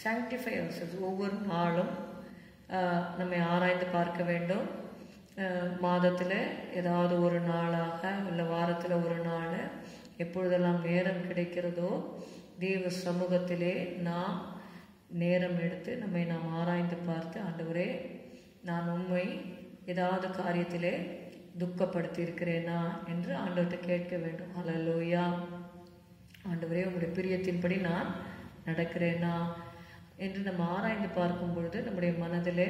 sanctify ourselves. ஒவ்வொரு நாளும் நம்மை ஆராய்ந்து பார்க்க வேண்டும். மாதத்தில் ஏதாவது ஒரு நாளாக இல்லை வாரத்தில் ஒரு நாள், எப்பொழுதெல்லாம் நேரம் கிடைக்கிறதோ தேவ சமூகத்திலே நாம் நேரம் எடுத்து நம்மை நாம் ஆராய்ந்து பார்த்து, ஆண்டவரே நான் உண்மை ஏதாவது காரியத்திலே துக்கப்படுத்தி இருக்கிறேனா என்று ஆண்டவர்கிட்ட கேட்க வேண்டும். ஹல்லேலூயா. ஆண்டவரே உங்களுடைய பிரியத்தின்படி நான் நடக்கிறேனா என்று நம்ம ஆராய்ந்து பார்க்கும் பொழுது நம்முடைய மனதிலே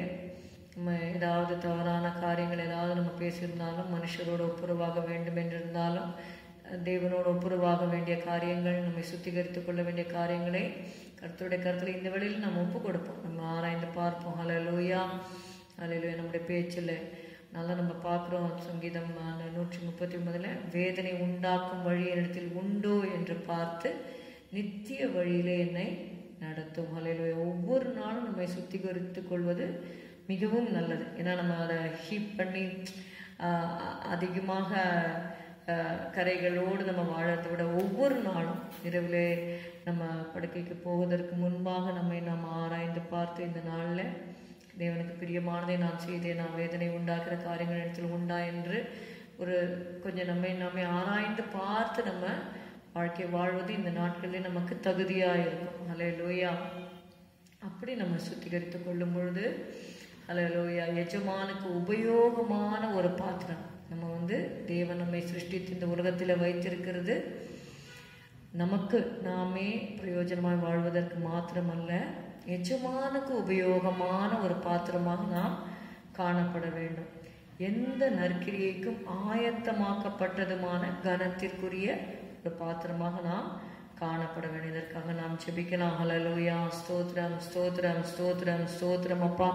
நம்ம ஏதாவது தவறான காரியங்கள் ஏதாவது நம்ம பேசியிருந்தாலும், மனுஷரோடு ஒப்புரவாக வேண்டும் என்றிருந்தாலும், தேவனோடு ஒப்புரவாக வேண்டிய காரியங்கள், நம்மை சுத்திகரித்துக் கொள்ள வேண்டிய காரியங்களை கர்த்தருடைய கருத்தில் இந்த வேளையில் நம்ம ஒப்பு கொடுப்போம். நம்ம ஆராய்ந்து பார்ப்போம். ஹல்லேலூயா, ஹல்லேலூயா. நம்முடைய பேச்சில் நல்லா நம்ம பார்க்குறோம். சங்கீதம் 139 வேதனை உண்டாக்கும் வழி என்னிடத்தில் உண்டோ என்று பார்த்து நித்திய வழியிலே என்னை நடத்தும். ஹல்லேலூயா. ஒவ்வொரு நாளும் நம்மை சுத்திகரித்துக் கொள்வது மிகவும் நல்லது. ஏன்னா நம்ம அதை ஹீப் பண்ணி அதிகமாக கரைகளோடு நம்ம வாழறதை விட ஒவ்வொரு நாளும் இரவிலே நம்ம படுக்கைக்கு போவதற்கு முன்பாக நம்மை நாம் ஆராய்ந்து பார்த்து, இந்த நாளில் தேவனுக்கு பிரியமானதை நான் செய்தேன், நான் வேதனை உண்டாக்குற காரியங்கள் இடத்தில் உண்டா என்று ஒரு கொஞ்சம் நம்மை ஆராய்ந்து பார்த்து நம்ம வாழ்க்கை வாழ்வது இந்த நாட்களில் நமக்கு தகுதியாக இருக்கும். ஹல்லேலூயா. அப்படி நம்ம சுத்திகரித்து கொள்ளும் பொழுது ஹல்லேலூயா எஜமானுக்கு உபயோகமான ஒரு பாத்திரம். நம்ம தேவன் நம்மை சிருஷ்டித்து இந்த உலகத்தில் வைத்திருக்கிறது நமக்கு நாமே பிரயோஜனமாய் வாழ்வதற்கு மாத்திரமல்ல, எஜமானுக்கு உபயோகமான ஒரு பாத்திரமாக நாம் காணப்பட வேண்டும். எந்த நற்கிரியைக்கும் ஆயத்தமாக்கப்பட்டதுமான கனத்திற்குரிய ஒரு பாத்திரமாக நாம் காணப்பட வேண்டும். இதற்காக நாம் ஜெபிக்கலாம். ஹல்லேலூயா. ஸ்தோத்திரம், ஸ்தோத்திரம், ஸ்தோத்திரம், ஸ்தோத்திரம் அப்பா.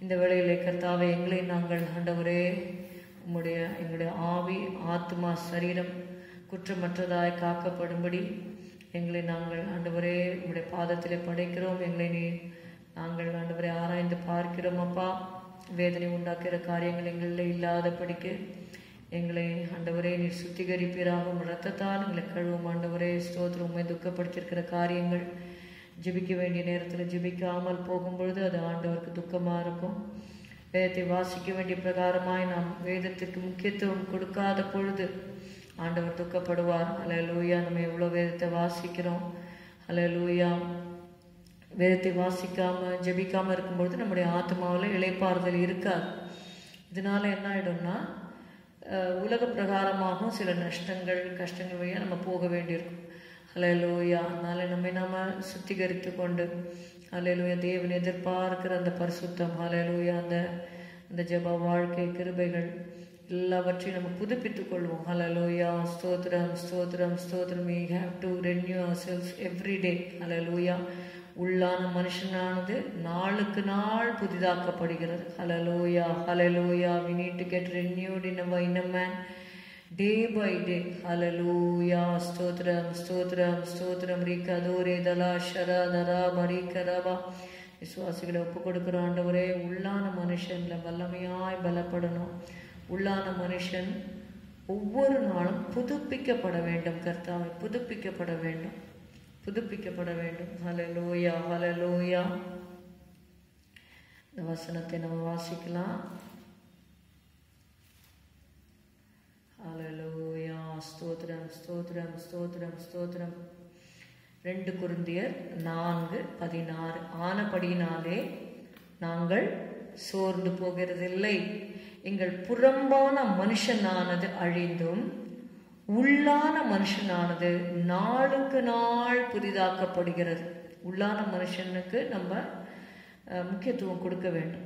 இந்த வேளையிலே கர்த்தாவே எங்களை நாங்கள் ஆண்டவரே எங்களுடைய ஆவி, ஆத்மா, சரீரம் குற்றமற்றதாய் காக்கப்படும்படி எங்களை நாங்கள் ஆண்டவரே உங்களுடைய பாதத்திலே படைக்கிறோம். எங்களை நாங்கள் ஆண்டவரே ஆராய்ந்து பார்க்கிறோம் அப்பா. வேதனை உண்டாக்குற காரியங்கள் எங்களில் இல்லாதபடிக்கு எங்களை ஆண்டவரே நீர் சுத்திகரிப்பீராகும். இரத்தத்தால் எங்களை கழுவும் ஆண்டவரே. ஸ்தோத்திரம். உண்மை துக்கப்படுத்தியிருக்கிற காரியங்கள் ஜெபிக்க வேண்டிய நேரத்தில் ஜெபிக்காமல் போகும்பொழுது அது ஆண்டவருக்கு துக்கமாக இருக்கும். வேதத்தை வாசிக்க வேண்டிய பிரகாரமாய் நாம் வேதத்திற்கு முக்கியத்துவம் கொடுக்காத பொழுது ஆண்டவர் துக்கப்படுவார். அல்லேலூயா. நம்ம எவ்வளோ வேதத்தை வாசிக்கிறோம். அல்லேலூயா. வேதத்தை வாசிக்காமல் ஜெபிக்காமல் இருக்கும்பொழுது நம்முடைய ஆத்மாவில் இளைப்பாறுதல் இருக்காது. இதனால என்ன ஆகிடும்னா உலக பிரகாரமாகவும் சில நஷ்டங்கள் கஷ்டங்கள் வழியாக நம்ம போக வேண்டியிருக்கும். அல்லேலூயா. அதனால் நம்ம சுத்திகரித்து கொண்டு அல்லேலூயா தேவன் எதிர்பார்க்கிற அந்த பரிசுத்தம், அல்லேலூயா அந்த ஜெப வாழ்க்கை கிருபைகள் எல்லாவற்றையும் நம்ம புதுப்பித்துக் கொள்வோம். அல்லேலூயா. ஸ்தோத்திரம் ஸ்தோத்திரம் ஸ்தோத்திரம். we have to renew ourselves every day. அல்லேலூயா. உள்ளான மனுஷனானது நாளுக்கு நாள் புதிதாக்கப்படுகிறது. அல்லேலூயா அல்லேலூயா. we need to get renewed in our inner man day by day. Hallelujah. Stotram stotram stotram rikadore dala sharadara marikarava. விசுவாசிகளை ஒப்பு கொடுக்கிற ஆண்டவரே, உள்ளான மனுஷன்ல வல்லமையாய் பலப்படணும். உள்ளான மனுஷன் ஒவ்வொரு நாளும் புதுப்பிக்கப்பட வேண்டும். கர்த்தாவை புதுப்பிக்கப்பட வேண்டும், புதுப்பிக்கப்பட வேண்டும். ஹல்லேலூயா ஹல்லேலூயா. இந்த வசனத்தை நம்ம வாசிக்கலாம். ஹல்லேலூயா. ஸ்தோத்திரம் ஸ்தோத்திரம் ஸ்தோத்திரம் ஸ்தோத்திரம். 2 கொரிந்தியர் 4:16. ஆனபடியினாலே நாங்கள் சோர்ந்து போகிறதில்லை. எங்கள் புறம்பான மனுஷனானது அழிந்தும் உள்ளான மனுஷனானது நாளுக்கு நாள் புதிதாக்கப்படுகிறது. உள்ளான மனுஷனுக்கு நம்ம முக்கியத்துவம் கொடுக்க வேண்டும்.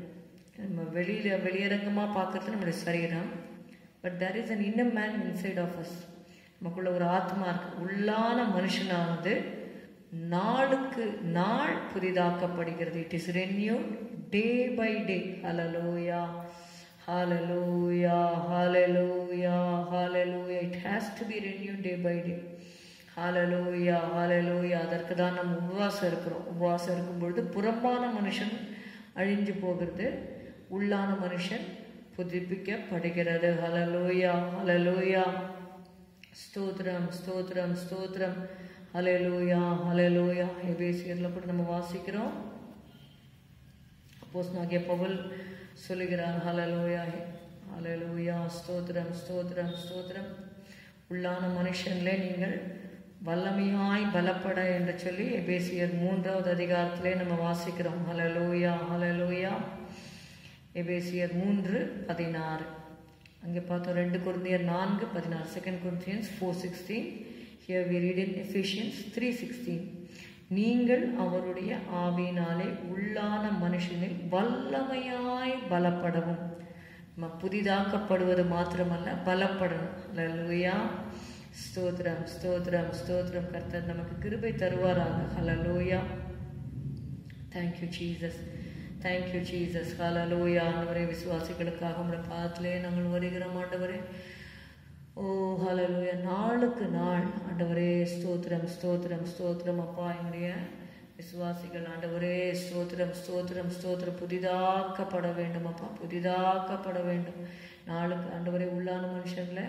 நம்ம வெளியரங்கமாக பார்க்கறது நம்மளுடைய சரீரம். But there is an inner man inside of us. நமக்குள்ள ஒரு ஆத்மா இருக்கு. உள்ளான மனுஷனானது நாளுக்கு நாள் புதிதாக்கப்படுகிறது. It is renewed day by day. Hallelujah hallelujah hallelujah hallelujah. It has to be renewed day by day. Hallelujah hallelujah. அதற்கு தான் நம்ம உபவாசம் இருக்கிறோம். உபவாசம் இருக்கும் பொழுது புறம்பான மனுஷன் அழிஞ்சு போகிறது, உள்ளான மனுஷன் புதுப்பிக்கப்படுகிறது. ஹல்லேலூயா ஹல்லேலூயா. ஸ்தோத்திரம் ஸ்தோத்திரம் ஸ்தோத்திரம். ஹல்லேலூயா ஹல்லேலூயா. எபேசியர்ல கூட நம்ம வாசிக்கிறோம். அப்போஸ்தலனாகிய பவுல் சொல்லுகிறார். ஹல்லேலூயா ஹல்லேலூயா. ஸ்தோத்திரம் ஸ்தோத்திரம் ஸ்தோத்திரம். உள்ளான மனுஷன்ல நீங்கள் வல்லமையாய் பலப்பட என்று சொல்லி எபேசியர் 3வது அதிகாரத்திலே நம்ம வாசிக்கிறோம். ஹல்லேலூயா ஹல்லேலூயா. எபேசியர் 3:16. அங்கே பார்த்தோம். 2 கொரிந்தியர் 4:16. 2 Corinthians 4:16. Here we read in Ephesians 3:16. நீங்கள் அவருடைய ஆவியினாலே உள்ளான மனுஷனில் வல்லமையாய் பலப்படவும். நம்ம புதிதாக்கப்படுவது மாத்திரமல்ல, பலப்படணும். ஹல்லேலூயா. ஸ்தோத்திரம் ஸ்தோத்திரம் ஸ்தோத்திரம். கர்த்தர் நமக்கு கிருபை தருவாராக. ஹல்லேலூயா. Thank you Jesus. Thank you Jesus. Hallelujah. ஆண்டவரே, விசுவாசிகளுக்காக உம்முடைய பாதத்திலே நாங்கள் வருகிறோம் ஆண்டவரே. ஓ ஹல்லேலூயா. நாளுக்கு நாள் ஆண்டவரே ஸ்தோத்திரம் ஸ்தோத்திரம் ஸ்தோத்திரம். அப்பா, என்னுடைய விசுவாசிகள் ஆண்டவரே ஸ்தோத்திரம் ஸ்தோத்திரம் ஸ்தோத்திரம் புதிதாக்கப்பட வேண்டும். அப்பா, புதிதாக்கப்பட வேண்டும். நாளுக்கு ஆண்டவரே உள்ளான மனுஷங்களை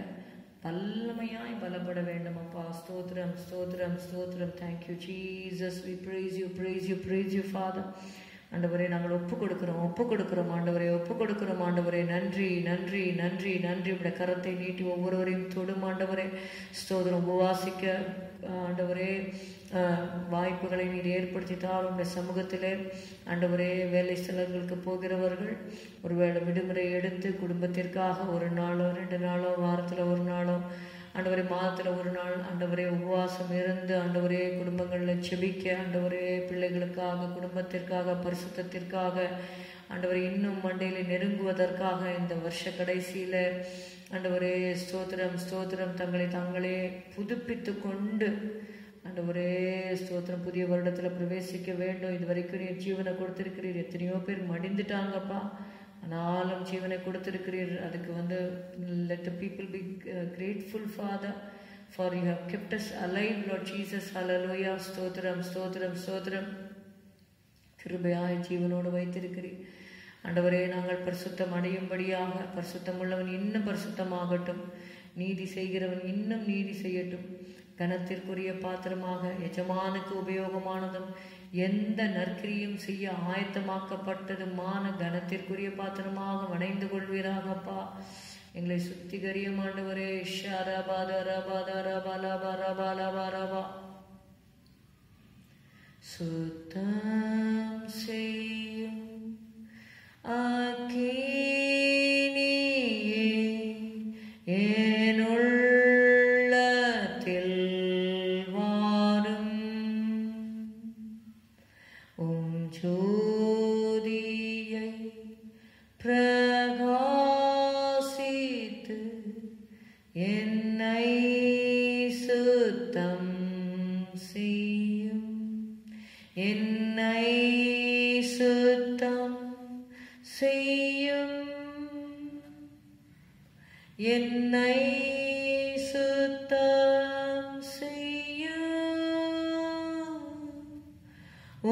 வல்லமையாய் பலப்பட வேண்டும். அப்பா, ஸ்தோத்திரம் ஸ்தோத்திரம் ஸ்தோத்திரம். Thank you Jesus. We praise you praise you praise you Father. ஆண்டவரே, நாங்கள் ஒப்பு கொடுக்கிறோம் ஆண்டவரே, ஒப்பு கொடுக்கிறோம் ஆண்டவரே. நன்றி நன்றி நன்றி நன்றி. உடைய கரத்தை நீட்டி ஒவ்வொருவரையும் தொடும் ஆண்டவரே. ஸ்தோத்திரம். உபவாசிக்க ஆண்டவரே வாய்ப்புகளை நீர் ஏற்படுத்தி தாரும். உடைய சமூகத்திலே ஆண்டவரே, வேலை ஸ்தலங்களுக்கு போகிறவர்கள் ஒருவேளை விடுமுறை எடுத்து குடும்பத்திற்காக 1 நாளோ 2 நாளோ வாரத்தில் 1 நாளோ ஆண்டவரே மாதத்தில் 1 நாள் ஆண்டவரே உபவாசம் இருந்து ஆண்டவரே குடும்பங்களில் செபிக்க ஆண்டவரே பிள்ளைகளுக்காக குடும்பத்திற்காக பரிசுத்தத்திற்காக ஆண்டவரே இன்னும் மண்டையில் நெருங்குவதற்காக இந்த வருஷ கடைசியில் ஆண்டவரே ஸ்தோத்திரம் ஸ்தோத்திரம் தங்களை தாங்களே புதுப்பித்து கொண்டு ஆண்டவரே ஸ்தோத்திரம் புதிய வருடத்தில் பிரவேசிக்க வேண்டும். இது வரைக்கும் நீர் ஜீவனை கொடுத்திருக்கிறீர். எத்தனையோ பேர் மடிந்துட்டாங்கப்பா, ஆனாலும் ஜீவனை கொடுத்திருக்கிறீர். அதுக்கு let the people be grateful Father, for you have kept us alive Lord Jesus. Hallelujah. ஸ்தோத்திரம் ஸ்தோத்திரம் ஸ்தோத்திரம். கிருபையாய் ஜீவனோடு வைத்திருக்கிறீர் ஆண்டவரே. நாங்கள் பரிசுத்தம் அடையும்படியாக பரிசுத்தம் உள்ளவன் இன்னும் பரிசுத்தமாகட்டும், நீதி செய்கிறவன் இன்னும் நீதி செய்யட்டும். கனத்திற்குரிய பாத்திரமாக எஜமானுக்கு உபயோகமானதும் எந்த நற்கிரியும் செய்ய ஆயத்தமாக்கப்பட்டது மான கனத்திற்குரிய பாத்திரமாக வணைந்து கொள்வீராகப்பா. எங்களை சுத்திகரியும் ஆண்டவரே. ஷரபதரபதரபலபரபலபரபா சுத்தம் செய்யும் அக்கினியே என்னுள்ளத்தில் வாரும். உம் ஜோதியை பிரகாசித்து என்னை சுத்தம் செய்யும். என்னை சுத்தம் செய்யும். என்னை சுத்தம் செய்யும்.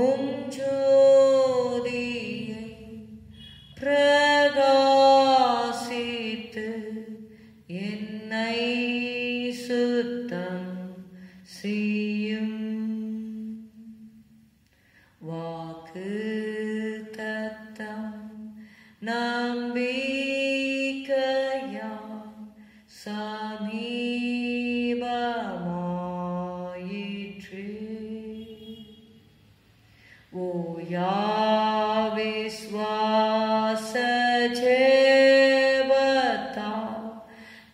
உம் ஜோதியை பிரகாசித்து என்னை சுத்தம் செய்யும். வாக்கு தத்தம் நம்பிக்கையா சமீபமாயிற்று. ஓயா விஸ்வாச ஜெபத்தால்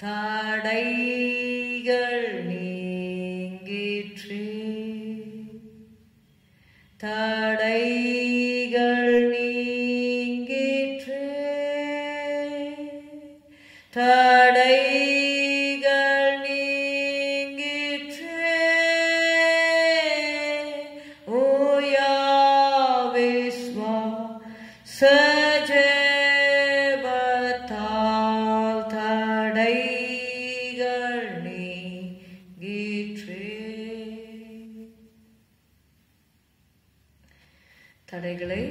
தடைகள் நீங்கிற்று. தடைகள் நீங்கிற்று. தடைகள் நீங்கிற்று. ஓயா விஸ்வாச ஜெபத்தால் தடைகள் நீங்கிற்று. தடைகளை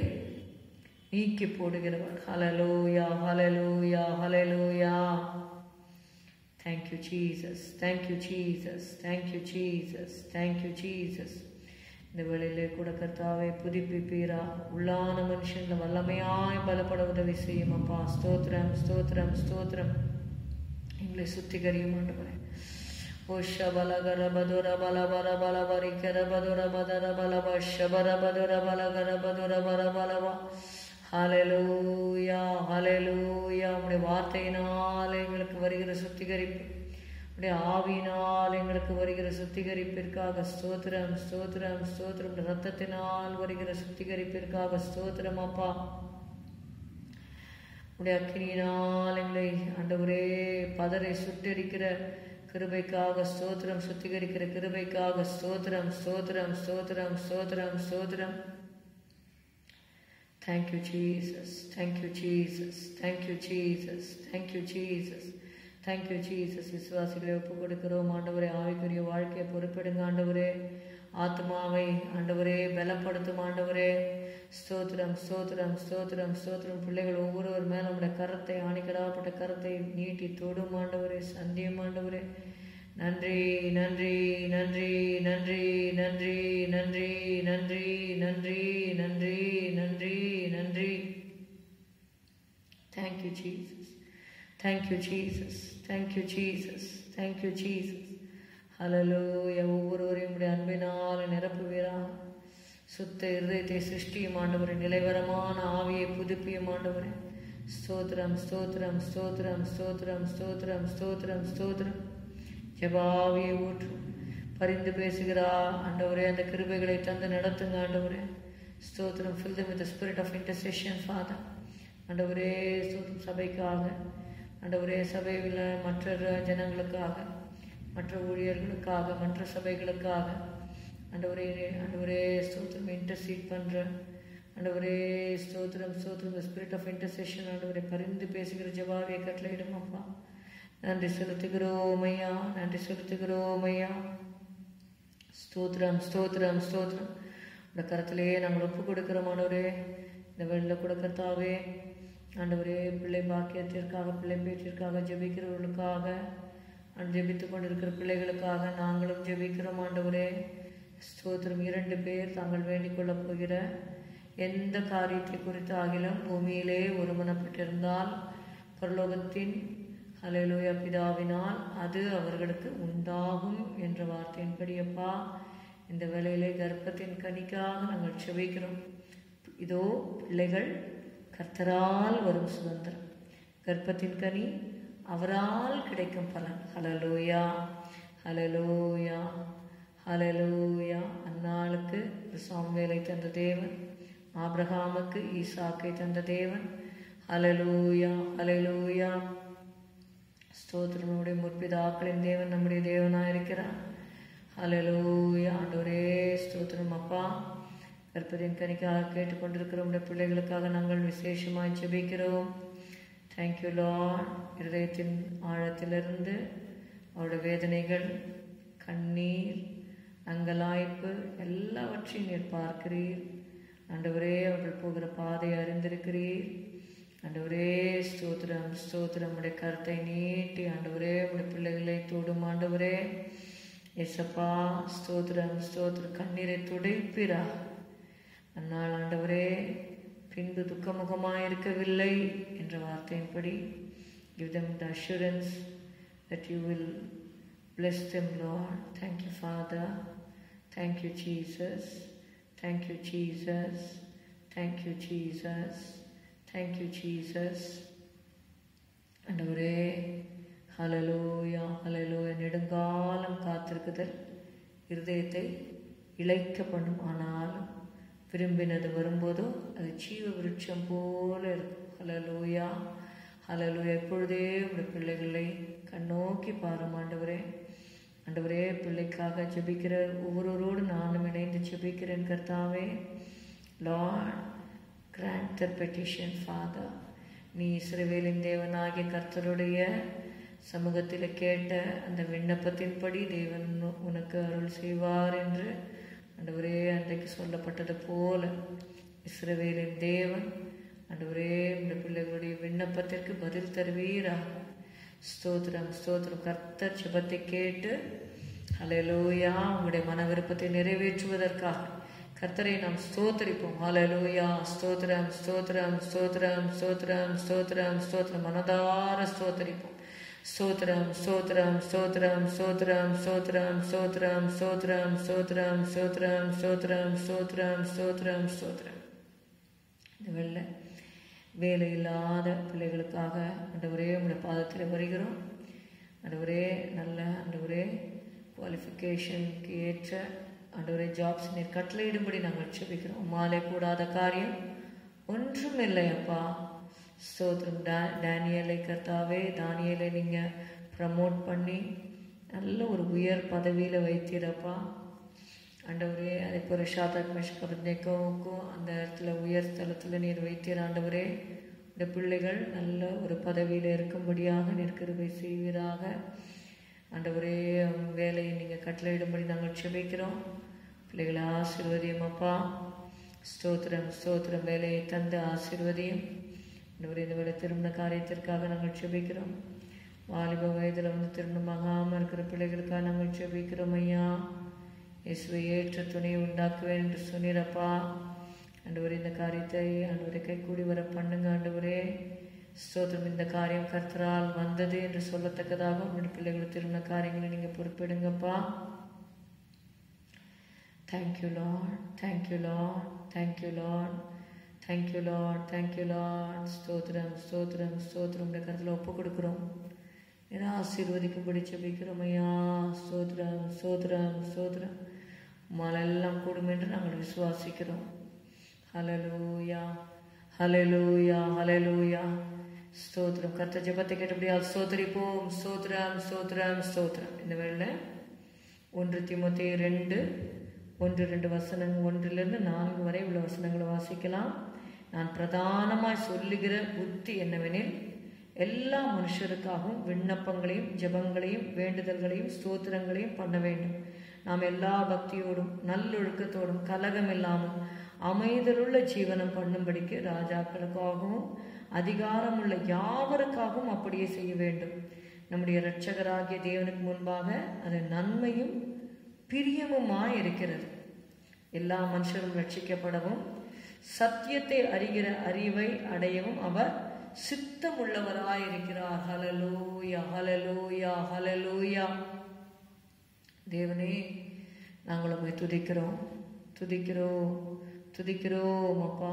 நீக்கி போடுகிறவர். ஹல்லேலூயா, hallelujah, hallelujah. Thank you Jesus, thank you Jesus, thank you Jesus, thank you Jesus. இந்த வேளையிலே கூட கர்த்தாவை புதுப்பிப்பீரா. உள்ளான மனுஷங்களை வல்லமையாய் பலப்பட உதவி செய்யும் அப்பா. ஸ்தோத்திரம், ஸ்தோத்திரம், ஸ்தோத்திரம். எங்களை சுத்திகரியும் ஆண்டவரே. ஹல்லேலூயா, ஹல்லேலூயா. உம்முடைய வார்த்தையினால் எங்களுக்கு வருகிற சுத்திகரிப்பு, உம்முடைய ஆவியினால் எங்களுக்கு வருகிற சுத்திகரிப்பிற்காக ஸ்தோத்திரம், ஸ்தோத்திரம், ஸ்தோத்திரம். ரத்தத்தினால் வருகிற சுத்திகரிப்பிற்காக ஸ்தோத்திரம் அப்பா. உடைய அக்கினியினால் எங்களை ஆண்டவரே பதரை சுட்டெரிக்கிற கிருபைக்காக ஸ்தோத்திரம். சுத்திகரிக்கிற கிருபைக்காக ஸ்தோத்திரம், ஸ்தோத்திரம், ஸ்தோத்திரம், ஸ்தோத்திரம், ஸ்தோத்திரம். Thank you Jesus, thank you Jesus, thank you Jesus, thank you Jesus, thank you Jesus. விசுவாசிகளை ஒப்பு கொடுக்கிறோம் ஆண்டவரே. ஆவிக்குரிய வாழ்க்கையை பொறுப்பெடுங்க ஆண்டவரே. ஆத்மாவை ஆண்டவரே பலப்படுத்தும் ஆண்டவரே. ஸ்தோத்திரம், ஸ்தோத்திரம், ஸ்தோத்திரம், ஸ்தோத்திரம். பிள்ளைகள் ஒவ்வொருவர் மேலும் நம்முடைய கரத்தை, ஆணிக்கடாப்பட்ட கரத்தை நீட்டி தொடும் ஆண்டவரே. சந்தியம் ஆண்டவரே. நன்றி, நன்றி, நன்றி, நன்றி, நன்றி, நன்றி, நன்றி, நன்றி, நன்றி, நன்றி, நன்றி. Thank you Jesus, thank you Jesus, thank you Jesus, thank you Jesus. ஹல்லேலூயா. ஒவ்வொருவரையும் உடைய அன்பினால் நிரப்புவீராக. சுத்த இருதயத்தை சிருஷ்டியும் ஆண்டவரே. நிலைவரமான ஆவியை புதுப்பியும் ஆண்டவரே. ஸ்தோத்திரம், ஸ்தோத்திரம், ஸ்தோத்திரம், ஸ்தோத்திரம், ஸ்தோத்திரம், ஸ்தோத்திரம், ஸ்தோத்திரம். ஜெபாவியை ஊற்றும். பரிந்து பேசுகிறா ஆண்டவரே. அந்த கிருபைகளை தந்து நடத்துங்க ஆண்டவரே. ஸ்தோத்திரம். fill them with the spirit of intercession Father. ஆண்டவரே ஸ்தோத்திரம். சபைக்காக ஆண்டவரே, சபையில் மற்ற ஜனங்களுக்காக, மற்ற ஊழியர்களுக்காக, மற்ற சபைகளுக்காக ஆண்டவரே, ஆண்டவரே ஸ்தோத்திரம். இன்டர்சீட் பண்ணுற ஆண்டவரே ஸ்தோத்திரம், ஸ்தோத்திரம். the spirit of intercession ஆண்டவரே பரிந்து பேசுகிற ஜெபாவியை கட்டளையிடும் அப்பா. நன்றி செலுத்துகிறோம் ஐயா, நன்றி செலுத்துகிறோம் ஐயா. ஸ்தோத்திரம், ஸ்தோத்திரம், ஸ்தோத்திரம். இந்த கருத்திலேயே நாங்கள் ஒப்பு கொடுக்கிறோம் ஆண்டவரே. இந்த வேளையில் கூட கர்த்தாவே ஆண்டவரே, பிள்ளை பாக்கியத்திற்காக, பிள்ளை பேற்றிற்காக ஜெபிக்கிறவர்களுக்காக, ஜெபித்து கொண்டிருக்கிற பிள்ளைகளுக்காக நாங்களும் ஜெபிக்கிறோம் ஆண்டவரே. ஸ்தோத்திரம். 2 பேர் தாங்கள் வேண்டிக் கொள்ளப் போகிற எந்த காரியத்தை குறித்து ஆகிலும் பூமியிலே ஒருமனப்பட்டிருந்தால் பரலோகத்தின் ஹல்லேலூயா பிதாவினால் அது அவர்களுக்கு உண்டாகும் என்ற வார்த்தையின்படி அப்பா இந்த வேளையிலே கர்ப்பத்தின் கனிக்காக நாங்கள் செபிக்கிறோம். இதோ பிள்ளைகள் கர்த்தரால் வரும் சுதந்திரம், கர்ப்பத்தின் கனி அவரால் கிடைக்கும் பலன். ஹல்லேலூயா ஹல்லேலூயா ஹல்லேலூயா. அன்னாளுக்கு சாமுவேலை தந்த தேவன், ஆபிரகாமுக்கு ஈசாக்கை தந்த தேவன். ஹல்லேலூயா ஹல்லேலூயா. ஸ்தோத்திரம். நம்முடைய முற்பிதாக்களின் தேவன் நம்முடைய தேவனாயிருக்கிறார். ஹல்லேலூயா. ஆண்டவரே ஸ்தோத்திரம். அப்பா கர்ப்பத்தின் கனிக்காக கேட்டுக்கொண்டிருக்கிற உடைய பிள்ளைகளுக்காக நாங்கள் விசேஷமாய் ஜெபிக்கிறோம். Thank you Lord. இருதயத்தின் ஆழத்திலிருந்து அவருடைய வேதனைகள், கண்ணீர், அங்கலாய்ப்பு எல்லாவற்றையும் நீர் பார்க்கிறீர். ஆண்டவரே அவர்கள் போகிற பாதை அறிந்திருக்கிறீர். ஆண்டவரே ஸ்தோத்திரம் ஸ்தோத்திரம். உடைய கருத்தை நீட்டி ஆண்டவரே உடைய பிள்ளைகளை தொடும். ஆண்டவரே எசப்பா ஸ்தோத்திரம் ஸ்தோத்திரம். கண்ணீரை துடைப்பிரா. அந்நாள் ஆண்டவரே பின்பு துக்கமுகமாயிருக்கவில்லை என்ற வார்த்தையின்படி give them the assurance that you will bless them, Lord. Thank you, Father. Thank you, Jesus. Thank you, Jesus. Thank you, Jesus. Thank you, Jesus. ஆண்டவரே ஹல்லேலூயா ஹல்லேலூயா. நெடுங்காலம் காத்திருக்குதல் இருதயத்தை இளைக்க பண்ணும். ஆனாலும் விரும்பினது வரும்போதோ அது ஜீவ விருட்சம் போல இருக்கும். ஹல்லேலூயா ஹல்லேலூயா. எப்பொழுதே உடைய பிள்ளைகளை கண்ணோக்கி பாரும் ஆண்டவரே. ஆண்டவரே பிள்ளைக்காக ஜெபிக்கிற ஒவ்வொருவரோடு நானும் இணைந்து ஜெபிக்கிறேன் கர்த்தாவே. Lord grant their petition, Father. நீ இஸ்ரவேலின் தேவனாகிய கர்த்தருடைய சமூகத்தில் கேட்ட அந்த விண்ணப்பத்தின்படி தேவன் உனக்கு அருள் செய்வார் என்று ஆண்டவரே அன்றைக்கு சொல்லப்பட்டது போல இஸ்ரவேலின் தேவன் ஆண்டவரே உடைய பிள்ளைகளுடைய விண்ணப்பத்திற்கு பதில் தருவீராக. ஸ்தோத்திரம் ஸ்தோத்திரம். கர்த்தர் ஜெபத்தை கேட்டு ஹல்லேலூயா உங்களுடைய மன விருப்பத்தை நிறைவேற்றுவதற்காக கர்த்தரை நாம் ஸ்தோத்திரிப்போம். ஹல்லேலூயா. ஸ்தோத்திரம் ஸ்தோத்திரம் ஸ்தோத்திரம் ஸ்தோத்திரம் ஸ்தோத்திரம் ஸ்தோத்திரம். மனதார ஸ்தோத்திரிப்போம். ஸ்தோத்திரம் ஸ்தோத்திரம் ஸ்தோத்திரம் ஸ்தோத்திரம் ஸ்தோத்திரம் ஸ்தோத்திரம் ஸ்தோத்திரம் ஸ்தோத்திரம் ஸ்தோத்திரம் ஸ்தோத்திரம் ஸ்தோத்திரம் ஸ்தோத்திரம் ஸ்தோத்திரம். இந்த வேலை இல்லாத பிள்ளைகளுக்காக ஆண்டவரே உங்களுடைய பாதத்தில் வருகிறோம். ஆண்டவரே நல்ல ஆண்டவரே குவாலிஃபிகேஷனுக்கு ஏற்ற ஆண்டவரே ஜாப்ஸ் நீர் கட்டளையிடும்படி நாங்கள் ஜெபிக்கிறோம். மாலை கூடாத காரியம் ஒன்றும் இல்லை அப்பா. ஸ்தோத்திரம். டேனியலை கர்த்தாவே தானியலை நீங்கள் ப்ரமோட் பண்ணி நல்ல ஒரு உயர் பதவியில் வைத்தீரப்பா. ஆண்டவரே அதே போல் ஷாத்ராக் மேஷக் அபேத்நேகோவுக்கும் அந்த இடத்துல உயர் ஸ்தலத்தில் நீர் வைத்தீர். ஆண்டவரே இந்த பிள்ளைகள் நல்ல ஒரு பதவியில் இருக்கும்படியாக நீர் கிருபை செய்வீராக. ஆண்டவரே வேலையை நீங்கள் கட்டளையிடும்படி நாங்கள் ஜெபிக்கிறோம். பிள்ளைகளை ஆசீர்வதியும் அப்பா. ஸ்தோத்திரம் ஸ்தோத்திரம். வேலையை தந்து ஆசீர்வதியும். ஆண்டவரே இந்த வேலை திருமண காரியத்திற்காக நாங்கள் ஜெபிக்கிறோம். வாலிப வயதில் திருமணமாகாமல் இருக்கிற பிள்ளைகளுக்காக நாங்கள் ஜெபிக்கிறோம் ஐயா. இயேசுவை ஏற்ற துணையை உண்டாக்குவேன் என்று சொன்னீரப்பா. ஆண்டவரே இந்த காரியத்தை ஆண்டவரை கைகூடி வர பண்ணுங்க ஆண்டவரே. ஸ்தோத்திரம். இந்த காரியம் கர்த்தரால் வந்தது என்று சொல்லத்தக்கதாக உங்களுடைய பிள்ளைகள் திருமண காரியங்களை நீங்கள் பொறுப்பிடுங்கப்பா. Thank you Lord. Thank you Lord. Thank you Lord. Thank you Lord. Thank you Lord. ஸ்தோத்திரம் ஸ்தோத்திரம் ஸ்தோத்திரம். உடைய கருத்தில் ஒப்பு கொடுக்குறோம். ஏன்னா ஆசீர்வதிக்கும்படி ஜெபிக்கிறோம் ஐயா. ஸ்தோத்திரம் ஸ்தோத்திரம் ஸ்தோத்திரம். மழெல்லாம் கூடும் என்று நாங்கள் விசுவாசிக்கிறோம். ஹல்லேலூயா ஹல்லேலூயா ஹல்லேலூயா. ஸ்தோத்திரம். கர்த்தர் ஜெபத்தை கேட்டபடியால் ஸ்தோத்திரிப்போம். ஸ்தோத்திரம் ஸ்தோத்திரம் ஸ்தோத்திரம். இந்த வேளையில் 1 தீமோத்தேயு 2:1-2 வசனங்கள் 1-4 வரை உள்ள வசனங்களை வாசிக்கலாம். நான் பிரதானமாய் சொல்லுகிற புத்தி என்னவெனில் எல்லா மனுஷருக்காகவும் விண்ணப்பங்களையும் ஜெபங்களையும் வேண்டுதல்களையும் ஸ்தோத்திரங்களையும் பண்ண வேண்டும். நாம் எல்லா பக்தியோடும் நல்லொழுக்கத்தோடும் கலகம் இல்லாமல் அமைதலுள்ள ஜீவனம் பண்ணும்படிக்கு ராஜாக்களுக்காகவும் அதிகாரமுள்ள யாவருக்காகவும் அப்படியே செய்ய வேண்டும். நம்முடைய இரட்சகராகிய தேவனுக்கு முன்பாக அது நன்மையும் பிரியமுமாயிருக்கிறது. எல்லா மனுஷரும் ரட்சிக்கப்படவும் சத்தியத்தை அறிகிற அறிவை அடையவும் அவர் சித்தமுள்ளவராயிருக்கிறார். ஹல்லேலூயா, ஹல்லேலூயா, ஹல்லேலூயா. தேவனே, நாங்கள் உம்மை துதிக்கிறோம், துதிக்கிறோம், துதிக்கிறோம் அப்பா.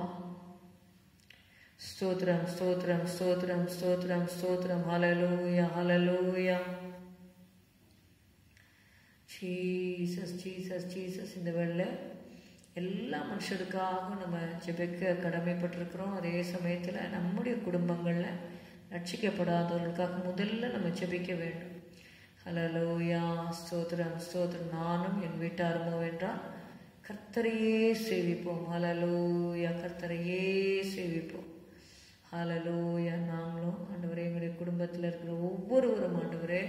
ஸ்தோத்திரம், ஸ்தோத்திரம், ஸ்தோத்திரம், ஸ்தோத்திரம், ஸ்தோத்திரம். Hallelujah, hallelujah. Jesus, Jesus, Jesus. இந்த வேளை எல்லா மனுஷருக்காக நம்ம ஜெபிக்க கடமைப்பட்டிருக்கிறோம். அதே சமயத்தில் நம்முடைய குடும்பங்களில் ரட்சிக்கப்படாதவர்களுக்காக முதல்ல நம்ம ஜெபிக்க வேண்டும். ஹல்லேலூயா, ஸ்தோத்திரம், ஸ்தோத்திரம். நானும் என் வீட்டாருமோ என்றால் கர்த்தரையே சேவிப்போம். ஹல்லேலூயா, கர்த்தரையே சேவிப்போம். ஹல்லேலூயா. நாங்களும் ஆண்டவரே, எங்களுடைய குடும்பத்தில் இருக்கிற ஒவ்வொருவரும் ஆண்டவரே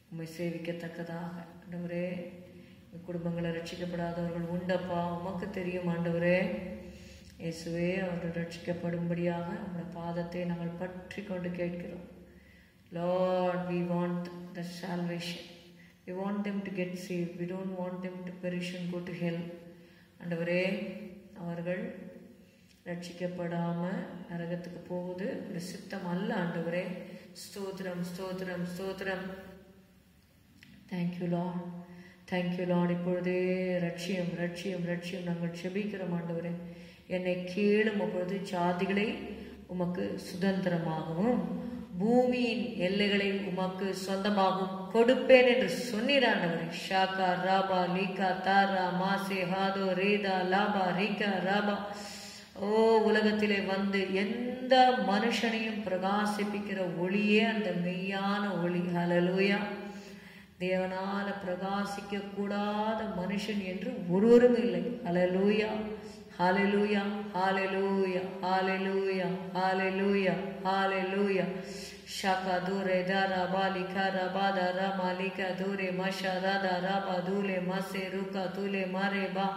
உம்மை சேவிக்கத்தக்கதாக ஆண்டவரே, குடும்பங்களை ரட்சிக்கப்படாதவர்கள் உண்டப்பா, உமக்கு தெரியும் ஆண்டவரே. இயேசுவே, அவர்கள் ரட்சிக்கப்படும்படியாக உங்களுடைய பாதத்தை நாங்கள் பற்றி கொண்டு கேட்கிறோம். Lord, we want the salvation. We want them to get saved. We don't want them to perish and go to hell. ஆண்டவரே, அவர்கள் ரட்சிக்கப்படாம நரகத்துக்கு போவது ஒரு சித்தம் அல்ல ஆண்டவரே. ஸ்தோத்திரம், ஸ்தோத்திரம், ஸ்தோத்திரம். Thank you Lord, thank you Lord. இப்பொழுதே ரட்சியம், ரட்சியம், ரட்சியம் நாங்கள் செபிக்கிறோம் ஆண்டவரே. என்னை கேளும் அப்பொழுது ஜாதிகளை உமக்கு சுதந்திரமாகவும் பூமியின் எல்லைகளை உமக்கு சொந்தமாகவும் கொடுப்பேன் என்று சொன்னீராண்டவரே. ஷாக்கா ராபா லீகா தாரா மாசே ஹாதோ ரேதா லாபா ரீகா ராபா. ஓ, உலகத்திலே வந்து எந்த மனுஷனையும் பிரகாசிப்பிக்கிற ஒளியே அந்த மெய்யான ஒளி. ஹல்லேலூயா. தேவனால பிரகாசிக்க கூடாத மனுஷன் என்று ஒருவரும் இல்லை. ஹல்லேலூயா, ஹல்லேலூயா, ஹல்லேலூயா, ஹல்லேலூயா, ஹல்லேலூயா, ஹல்லேலூயா. ஷாகா தூரே தாரா பாலிகா ரபாதா ரமாலிகா தூரே மஷா ராதா ராபா தூலே மசே ருகா தூலே மாரே பா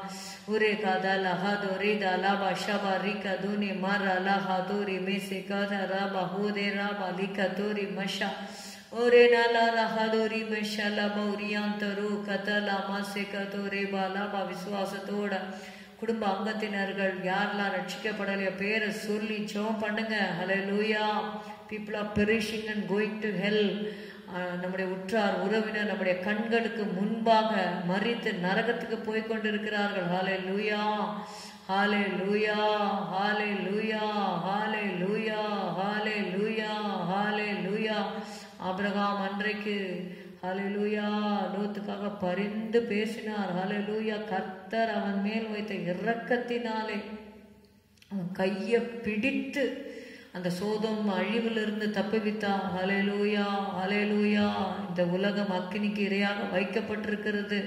உரே காதா லஹா தோரே தா லாபா ஷபா ரிகா தூனே மாரா லஹா தூரி மேசே காதா ராபா ஹூதே ராபா லிகா தூரி மஷா ஓரே நாலா லஹா தூரி மஷா லபா உரியாந்தரு கதலா மாசே கதோரே பா லாபா. விசுவாசத்தோட குடும்ப அங்கத்தினர்கள் யாரெல்லாம் ரட்சிக்கப்படலையோ பேரை சொல்லி ஜெபம் பண்ணுங்க. ஹல்லேலூயா. People are perishing and going to hell. நம்முடைய உற்றார் உறவினர் நம்முடைய கண்களுக்கு முன்பாக மரித்து நரகத்துக்கு போய் கொண்டிருக்கிறார்கள். ஹல்லேலூயா, ஹல்லேலூயா, ஹல்லேலூயா, ஹல்லேலூயா, ஹல்லேலூயா, ஹல்லேலூயா. ஆபிரகாம் அன்றைக்கு ஹல்லேலூயா லோத்துக்காக பரிந்து பேசினார். ஹல்லேலூயா. கர்த்தர் அவன் மேல் வைத்த இரக்கத்தினாலே அவன் கையை பிடித்து அந்த சோதோம் அழிவிலிருந்து தப்புவித்தார். ஹல்லேலூயா, ஹல்லேலூயா. இந்த உலகம் அக்கினிக்கு இரையாக வைக்கப்பட்டிருக்கிறது.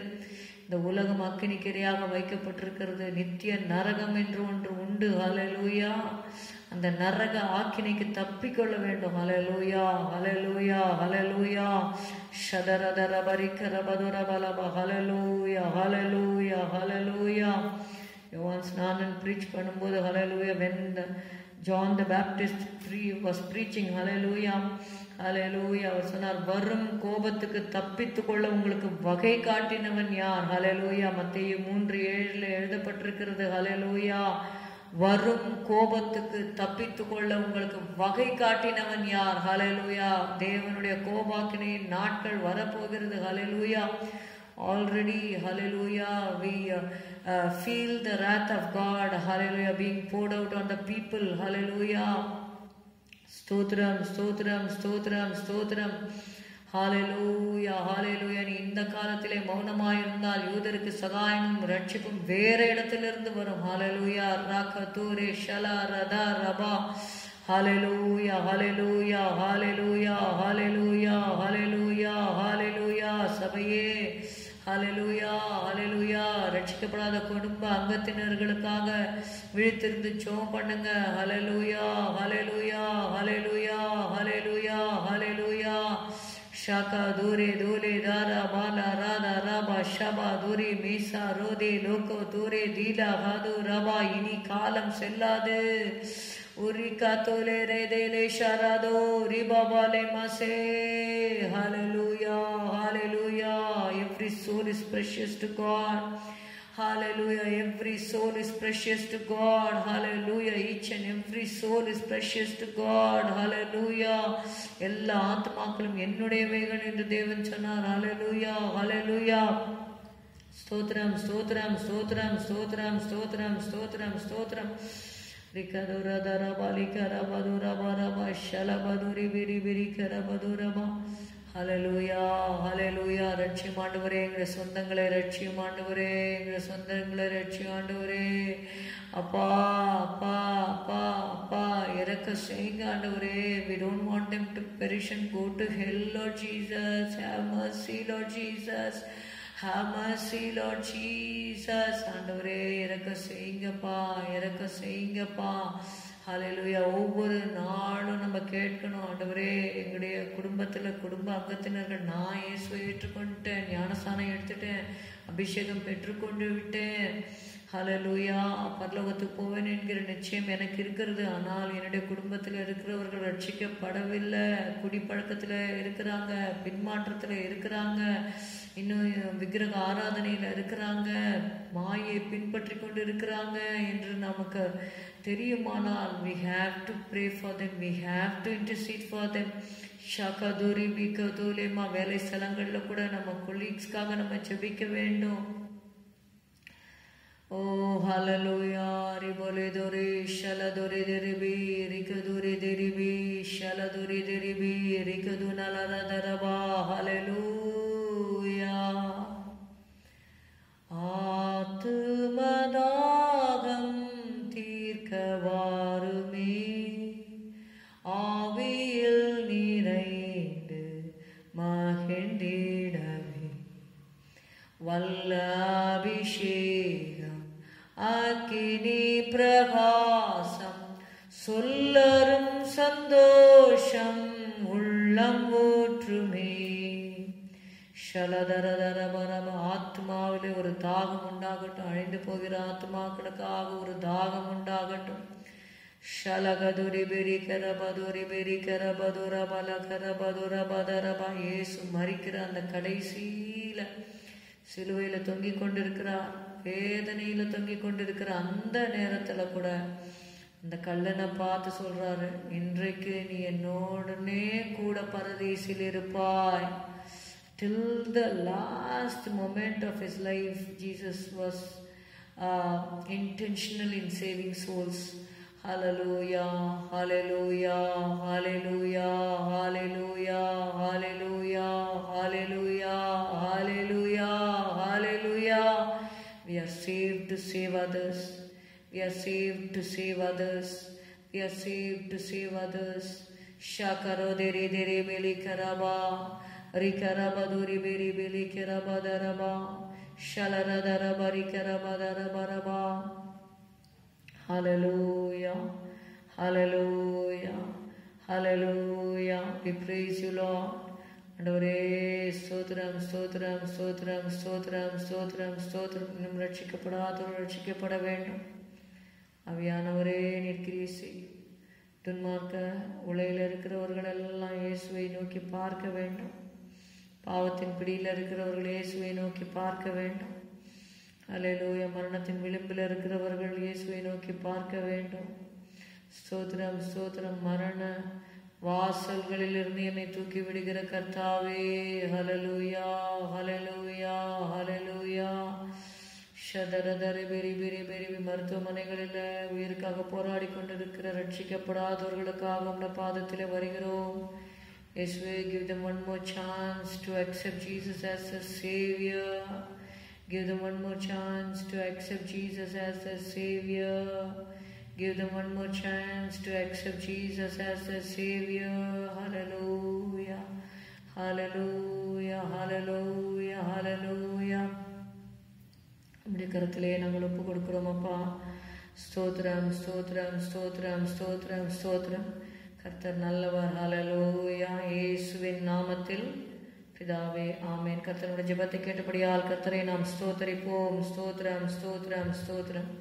இந்த உலகம் அக்கினிக்கு இரையாக வைக்கப்பட்டிருக்கிறது. நித்திய நரகம் என்று ஒன்று உண்டு. ஹல்லேலூயா. அந்த நரக ஆக்கினைக்கு தப்பிக்கொள்ள வேண்டும். ஹல்லேலூயா, ஹல்லேலூயா, ஹல்லேலூயா. ஷதரதர பரிக்கர பதுர பலப. ஹல்லேலூயா, ஹல்லேலூயா, ஹல்லேலூயா. யோவான் ஸ்நானன் ப்ரீச் பண்ணும்போது ஹல்லேலூயா, when John the Baptist was preaching, hallelujah, hallelujah, அவர் சொன்னார், வரும் கோபத்துக்கு தப்பித்து கொள்ள உங்களுக்கு வகை காட்டினவன் யார்? ஹல்லேலூயா. மத்தேயு 3:7 எழுதப்பட்டிருக்கிறது. ஹல்லேலூயா. வரும் கோபத்துக்கு தப்பித்து கொள்ள உங்களுக்கு வகை காட்டினவன் யார்? ஹல்லேலூயா. தேவனுடைய கோபாக்கினையின் நாட்கள் வரப்போகிறது. ஹல்லேலூயா. Already, hallelujah, we feel the wrath of God, hallelujah, being poured out on the people. Hallelujah. Stotram, stotram, stotram, stotram. Hallelujah, hallelujah. நீ இந்த காலத்திலே மௌனமாயிருந்தால் யூதருக்கு சகாயமும் ரட்சிப்பும் வேற இடத்திலிருந்து வரும். ஹல்லேலூயா. ராகதூரே ஷலா ரதா ரபா. ஹல்லேலூயா, ஹல்லேலூயா, ஹல்லேலூயா, ஹல்லேலூயா, ஹல்லேலூயா, ஹல்லேலூயா. சபையே ஹல்லேலூயா, ஹல்லேலூயா. ரட்சிக்கப்படாத குடும்ப அங்கத்தினர்களுக்காக விழித்திருந்து ஜெபம் பண்ணுங்க. ஹல்லேலூயா, ஹல்லேலூயா, ஹல்லேலூயா, ஹல்லேலூயா, ஹல்லேலூயா. ஷாகா தூரே தூலே தாரா பாலா ராதா ராபா ஷபா தூரே மீசா ரோதே லோகோ தூரே தீலா ஹாது ரபா. இனி காலம் செல்லாது. உரிகா தோலே ரேதேலே ஷாராதோ ரிபாபாலே மாசே. ஹல்லேலூயா, ஹல்லேலூயா. Every soul is precious to God. Hallelujah. Every soul is precious to God. Hallelujah. Each and every soul is precious to God. Hallelujah. எல்லா ஆத்மாக்களும் என்னுடையவைகள் என்று தேவன் சொன்னார். Hallelujah. Hallelujah. ஸ்தோத்திரம் ஸ்தோத்திரம் ஸ்தோத்திரம் ஸ்தோத்திரம் ஸ்தோத்திரம் ஸ்தோத்திரம் ஸ்தோத்திரம். ரிகதுர தரபா லிகரபதுர பரபா ஷலபதுரி பிரி பிரி கரபதுரபா. ஹல்லேலூயா ஹல்லேலூயா. ரட்சியும் ஆண்டவரே, எங்களை சொந்தங்களை ரட்சியும் ஆண்டவரே, எங்களை சொந்தங்களை ரட்சியும் ஆண்டவரே. அப்பா அப்பா அப்பா அப்பா இறக்க செய்யுங்க ஆண்டவரே. We don't want them to perish and go to hell, Lord Jesus. Have mercy, Lord Jesus. Have mercy, Lord Jesus. ஆண்டவரே இறக்க செய்யுங்கப்பா, இறக்க செய்யுங்கப்பா. ஹல்லேலூயா. ஒவ்வொரு நாளும் நம்ம கேட்கணும் ஆண்டவரே, எங்களுடைய குடும்ப அங்கத்தினர்கள், நான் இயேசுவை ஏற்றுக்கொண்டுட்டேன், ஞானஸ்நானம் எடுத்துட்டேன், அபிஷேகம் பெற்றுக்கொண்டு விட்டேன். ஹல்லேலூயா. பரலோகத்துக்கு போவேன் என்கிற நிச்சயம் எனக்கு இருக்கிறது. ஆனால் என்னுடைய குடும்பத்தில் இருக்கிறவர்கள் ரட்சிக்கப்படவில்லை. குடிப்பழக்கத்தில் இருக்கிறாங்க, பின்மாற்றத்தில் இருக்கிறாங்க, இன்னும் விக்கிரக ஆராதனையில் இருக்கிறாங்க, மாயை பின்பற்றி கொண்டு இருக்கிறாங்க என்று நமக்கு தெரியுமானால் we have to pray for them, we have to intercede for them. ஷகதுரி பிகதுலேமா. வேலை ஸ்தலங்களில் கூட நம்ம கொலீக்ஸ்க்காக நம்ம ஜெபிக்க வேண்டும். ஓ ஹல்லேலூயா. ரிபோலே தோரி ஷலதுரி தெரிபி ரிகதுரி தெரிபி ஷலதுரி தெரிபி ரிகது நலரதரபா. ஹல்லேலூயா. ஆத்துமதாகம் தீர்க்க வாருமே, ஆவியில் நிறைந்து மகிழ்ந்திடவே, வல்ல அபிஷேகம் அக்கினி பிரகாசம், சொல்லரும் சந்தோஷம் உள்ளம் ஊற்றுமே. ஷலதரதரபரப. ஆத்மாவிலே ஒரு தாகம் உண்டாகட்டும். அழிந்து போகிற ஆத்மாக்களுக்காக ஒரு தாகம் உண்டாகட்டும். ஷலகதுரி பெரி கரபதுரி பெரி கரபதுர பல கரபதுர பதரபா. இயேசு மரிக்கிற அந்த கடைசியில சிலுவையில தொங்கிக் கொண்டிருக்கிறார், வேதனையில தொங்கிக் கொண்டிருக்கிற அந்த நேரத்துல கூட அந்த கல்லனை பார்த்து சொல்றாரு, இன்றைக்கு நீ என்னோடனே கூட பரதீசில் இருப்பாய். Till the last moment of his life, Jesus was intentional in saving souls. Hallelujah, hallelujah, hallelujah, hallelujah, hallelujah, hallelujah, hallelujah, hallelujah. We are saved to save others. We are saved to save others. We are saved to save others. Shakaro dere dere beli karaba. Rikarabaduri beri beli karabadaraba. Shalaradara rikarabadarabaraba. Hallelujah, hallelujah, hallelujah. We praise you, Lord. ஆண்டவரே ஸ்தோத்திரம் ஸ்தோத்திரம் ஸ்தோத்திரம் ஸ்தோத்திரம் ஸ்தோத்திரம் ஸ்தோத்திரம். இன்னும் ரட்சிக்கப்படாதவர்கள் ரட்சிக்கப்பட வேண்டும். ஆவியானவரே நீர் கிரியை செய். துன்மார்க்க உலகில் இருக்கிறவர்கள் எல்லாம் இயேசுவை நோக்கி பார்க்க வேண்டும். பாவத்தின் பிடியில் இருக்கிறவர்கள் இயேசுவை நோக்கி பார்க்க வேண்டும். அல்லேலூயா. மரணத்தின் விளிம்பில் இருக்கிறவர்கள் இயேசுவை நோக்கி பார்க்க வேண்டும். ஸ்தோத்திரம் ஸ்தோத்திரம். மரண வாசல்களில் இருந்து என்னை தூக்கி விடுகிற கர்த்தாவே, ஹல்லேலூயா ஹல்லேலூயா ஹல்லேலூயா. ஷதரதரி பெரி பெரி பெரி. மருத்துவமனைகளில் உயிருக்காக போராடி கொண்டிருக்கிற ரட்சிக்கப்படாதவர்களுக்காக உள்ள பாதத்தில் வருகிறோம். இயேசுவே, give them one more chance to accept Jesus as a Savior. Give them one more chance to accept Jesus as their Savior. Give them one more chance to accept Jesus as their Savior. Hallelujah, hallelujah, hallelujah, hallelujah. நம்முடைய கருத்திலே நாங்கள் ஒப்பு கொடுக்கிறோம் அப்பா. ஸ்தோத்திரம் ஸ்தோத்திரம் ஸ்தோத்திரம் ஸ்தோத்திரம் ஸ்தோத்திரம். கர்த்தர் நல்லவர். ஹல்லேலூயா. இயேசுவின் நாமத்தில் பிதாவே, ஆமென். கர்த்தருடைய ஜெபத்தை கேட்டபடியால் கர்த்தரை நாம் ஸ்தோத்தரிப்போம். ஸ்தோத்திரம் ஸ்தோத்திரம் ஸ்தோத்திரம்.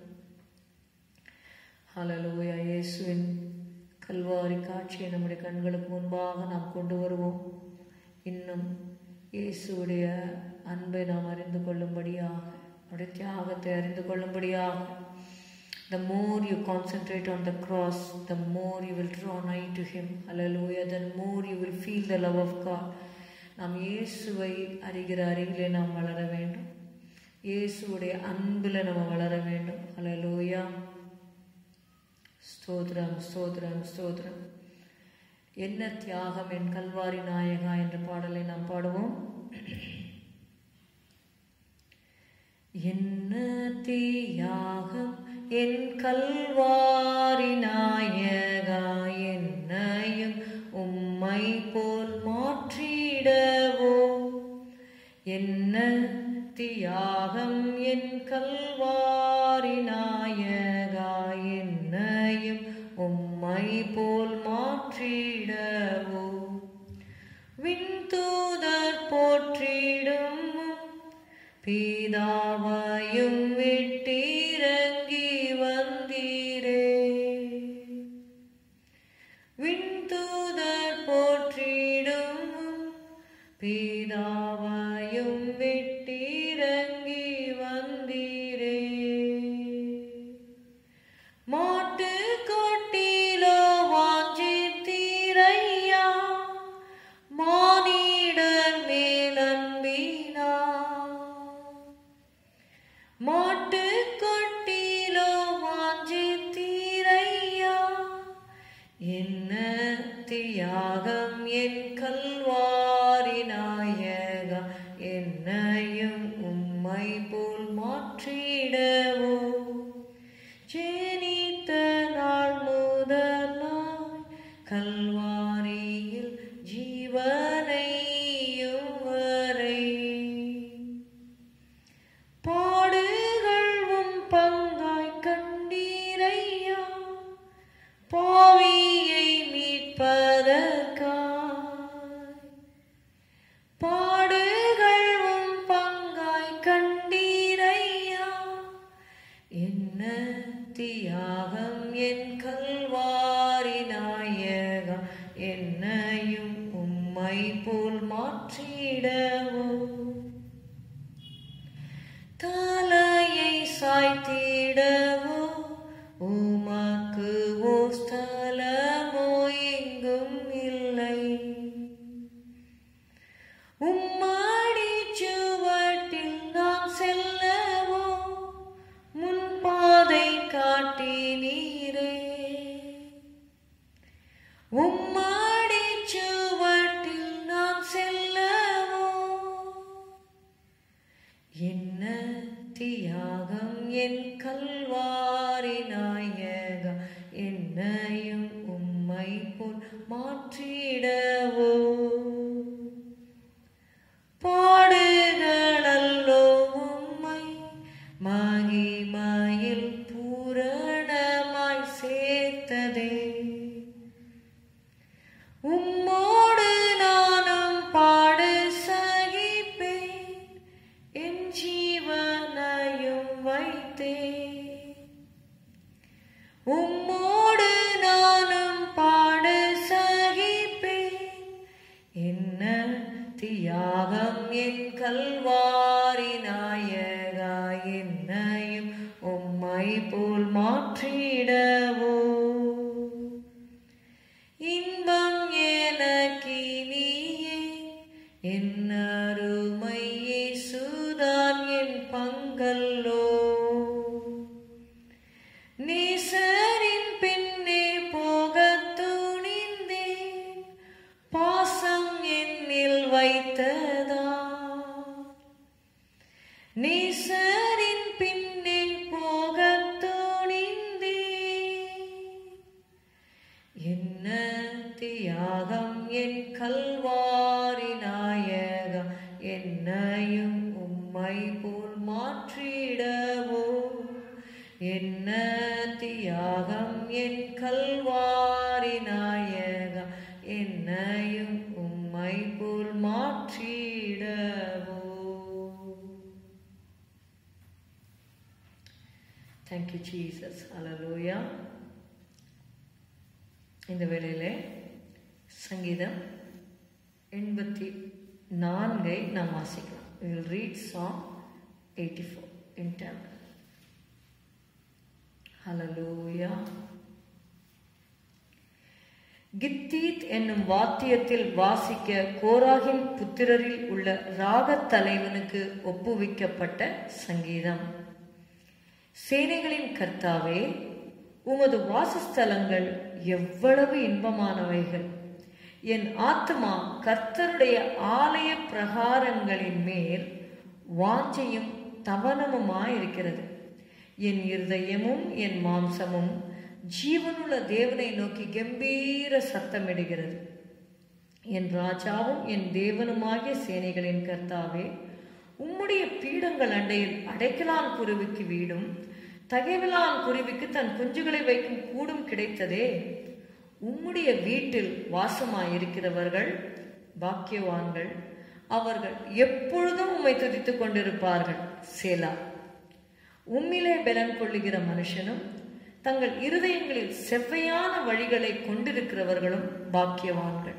ஹல்லேலூயா. இயேசுவின் கல்வாரி காட்சியை நம்முடைய கண்களுக்கு முன்பாக நாம் கொண்டு வருவோம். இன்னும் இயேசுடைய அன்பை நாம் அறிந்து கொள்ளும்படியாக, அவருடைய தியாகத்தை அறிந்து கொள்ளும்படியாக. The more you concentrate on the cross, the more you will draw nigh to Him. Hallelujah. The more you will feel the love of God. நாம் இயேசுவை அறிகிற அறிவிலே நாம் வளர வேண்டும். இயேசுடைய அன்பில் நம்ம வளர வேண்டும். ஹல்லேலூயா. ஸ்தோத்திரம், ஸ்தோத்திரம், ஸ்தோத்திரம். என்ன தியாகம் என் கல்வாரி நாயகா என்ற பாடலை நாம் பாடுவோம். என்ன தியாகம் என் கல்வாரி நாயகா, என்னையும் உம்மை போல் மாற்றிடவோ. என்ன தியாகம் என் கல்வாரி நாயகா, என்னையும் உம்மை போல் மாற்றிடவோ. விண்தூதர் போற்றிடும் பிதாவையும் விட்டிறங்கி வந்தீரே. விண்தூதர் போற்றிடும் பிதாவையும் விட்டிறங்கி வந்தீரே. மாட்டு கொட்டிலோ வாஞ்சித்தீரையா, மானிடர் மேலன்பினா. மாட்டு கொட்டிலோ வாஞ்சித்தீரையா, என்ன தியாகம் என் கல்வாரி நாயகா, என்னையும் உம்மை போல் மாற்றிடவோ. ஜெனித்த நாள் முதலாய் கல்வாரியில் ஜீவனையும் வரை, பாடுகளும் பங்காய் கண்டீரையா, பாவியை மீட்பதற்காய். பாடுகளும் பங்காய் கண்டீரையா, என்ன தியாகம் என் கல்வாரி நாயகா, என்னையும் உம்மை போல் மாற்றிடவோ. தலையை சாய்த்திடவோ உமக்கு ஓ ஸ்தலமோ எங்கும் இல்லை. உம்மாடி சுவட்டில் நாம் செல்லவோ முன்பாதை காட்டினீரே. உம்மாடி சுவட்டில் நாம் செல்லவோ, என்ன தியாகம் என் கல்வாரி நாயகா, என்னையும் உம்மை போல் மாற்றிடவோ. பாடுகளல்லோ உம்மை மகிமையில் பூரணமாய் சேர்த்ததே. உம்மோடு நானும் பாடு சகிப்பேன், என் ஜீவனையும் வைத்தேன். உம்மோடு நானும் பாடு சகிப்பேன், என்ன தியாகம் என் கல்வாரி நாயகா, என்னையும் உம்மை போல் மாற்றிடவோ. இன்பம் எனக்கினியே என் அருமை இயேசுதான் என் பங்கல்லோ. நேசரின் பின்னே போகத் துணிந்தேன், பாசம் என்னில் வைத்ததா. நேசரின் பின்னே போகத் துணிந்தேன், என்ன தியாகம் என் கல்வாரி நாயகா, என்னையும் உம்மை போல் மாற்றிடவோ. என்ன தியாகம் என் கல்வாரி நாயகா, என்னையும் உம்மை போல் மாற்றிடவோ. Thank you Jesus. Hallelujah. இந்த வேளையிலே சங்கீதம் 84 4 நாம் வாசிக்கலாம். We will read Psalm 84 in Tamil. Hallelujah. கித்தீத் என்னும் வாத்தியத்தில் வாசிக்க கோராகின் புத்திரரில் உள்ள ராகத் தலைவனுக்கு ஒப்புவிக்கப்பட்ட சங்கீதம். சேனைகளின் கர்த்தாவே, உமது வாசஸ்தலங்கள் எவ்வளவு இன்பமானவைகள்! என் ஆத்துமா கர்த்தருடைய ஆலய பிரகாரங்களின் மேல் வாஞ்சையும் தவனமுமாயிருக்கிறது. என் இருதயமும் என் மாம்சமும் ஜீவனுள்ள தேவனை நோக்கி கம்பீர சத்தமிடுகிறது. என் ராஜாவும் என் தேவனுமாகிய சேனைகளின் கர்த்தாவே, உம்முடைய பீடங்கள் அண்டையில் அடைக்கலான் குருவிக்கு வீடும் தகைவிலான் குருவிக்கு தன் குஞ்சுகளை வைக்கும் கூடும் கிடைத்ததே. உம்முடைய வீட்டில் வாசமாயிருக்கிறவர்கள் பாக்கியவான்கள், அவர்கள் எப்பொழுதும் உம்மை துதித்துக் கொண்டிருப்பார்கள். சேலா. உம்மிலே பலன் கொள்ளுகிற மனுஷனும் தங்கள் இருதயங்களில் செவ்வையான வழிகளை கொண்டிருக்கிறவர்களும் பாக்கியவான்கள்.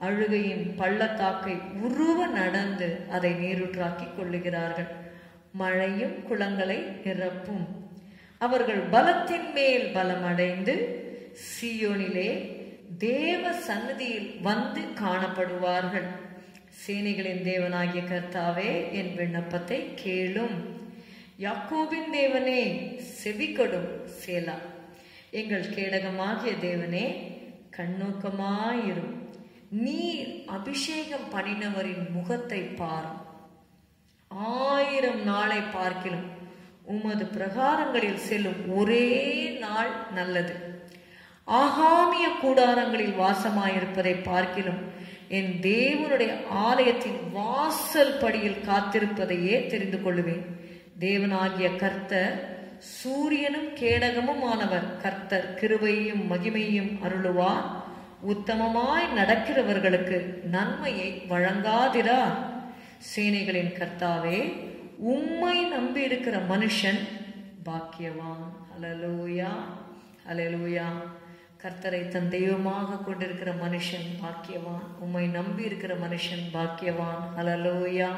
அழுகையின் பள்ளத்தாக்கை உருவ நடந்து அதை நீரூற்றாக்கி கொள்ளுகிறார்கள். மழையும் குளங்களை நிரப்பும். அவர்கள் பலத்தின் மேல் பலமடைந்து சீயோனிலே தேவ சந்நிதியில் வந்து காணப்படுவார்கள். சேனைகளின் தேவனாகிய கர்த்தாவே, என் விண்ணப்பத்தை கேளும். யாக்கோபின் தேவனே, செவிகொடும். சேலா. எங்கள் கேடகமாகிய தேவனே, கண்ணோக்கமாயிரும். நீர் அபிஷேகம் பண்ணினவரின் முகத்தை பாரும். 1000 நாளை பார்க்கிலும் உமது பிரகாரங்களில் செல்லும் ஒரே நாள் நல்லது. ஆகாமிய கூடாரங்களில் வாசமாயிருப்பதை பார்க்கிலும் என் தேவனுடைய ஆலயத்தின் வாசல் படியில் காத்திருப்பதையே தெரிந்து கொள்ளுவேன். தேவனாகிய கர்த்தர் சூரியனும் கேடகமும் ஆனவர். கர்த்தர் கிருபையும் மகிமையும் அருளுவார். உத்தமமாய் நடக்கிறவர்களுக்கு நன்மையை வழங்காதிரார். சேனைகளின் கர்த்தாவே, உம்மை நம்பி இருக்கிற மனுஷன் பாக்கியவான். ஹல்லேலூயா, ஹல்லேலூயா. கர்த்தரை தன் தெய்வமாக கொண்டிருக்கிற மனுஷன் பாக்கியவான். உம்மை நம்பி இருக்கிற மனுஷன் பாக்கியவான். ஹல்லேலூயா,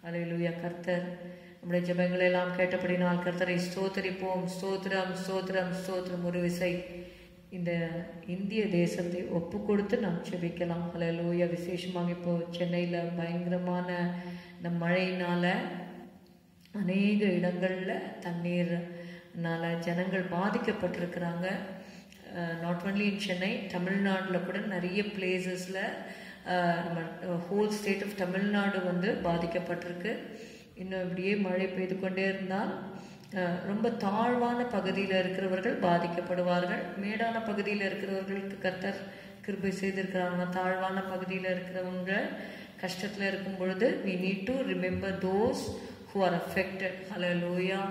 ஹல்லேலூயா. கர்த்தர் நம்முடைய ஜெபங்களை எல்லாம் கேட்டபடினால் கர்த்தரை ஸ்தோத்திரிப்போம். ஸ்தோத்திரம், ஸ்தோத்திரம், ஸ்தோத்திரம். ஒரு விசை இந்த இந்திய தேசத்தை ஒப்பு கொடுத்து நாம் ஜெபிக்கலாம். ஹல்லேலூயா. விசேஷமாக இப்போ சென்னையில் பயங்கரமான இந்த மழையினால அநேக இடங்களில் தண்ணீர்னால ஜனங்கள் பாதிக்கப்பட்டிருக்கிறாங்க. நாட் ஒன்லி இன் சென்னை, தமிழ்நாட்டில் கூட நிறைய பிளேசஸில் நம்ம ஹோல் ஸ்டேட் ஆஃப் தமிழ்நாடு வந்து பாதிக்கப்பட்டிருக்கு. இன்னும் இப்படியே மழை பெய்து கொண்டே இருந்தால் ரொம்ப தாழ்வான பகுதியில் இருக்கிறவர்கள் பாதிக்கப்படுவார்கள். மேடான பகுதியில் இருக்கிறவர்களுக்கு கர்த்தர் கிருபை செய்திருக்கிறாங்க. தாழ்வான பகுதியில் இருக்கிறவங்க கஷ்டத்தில் இருக்கும் பொழுது we need to remember those who are affected. Hallelujah.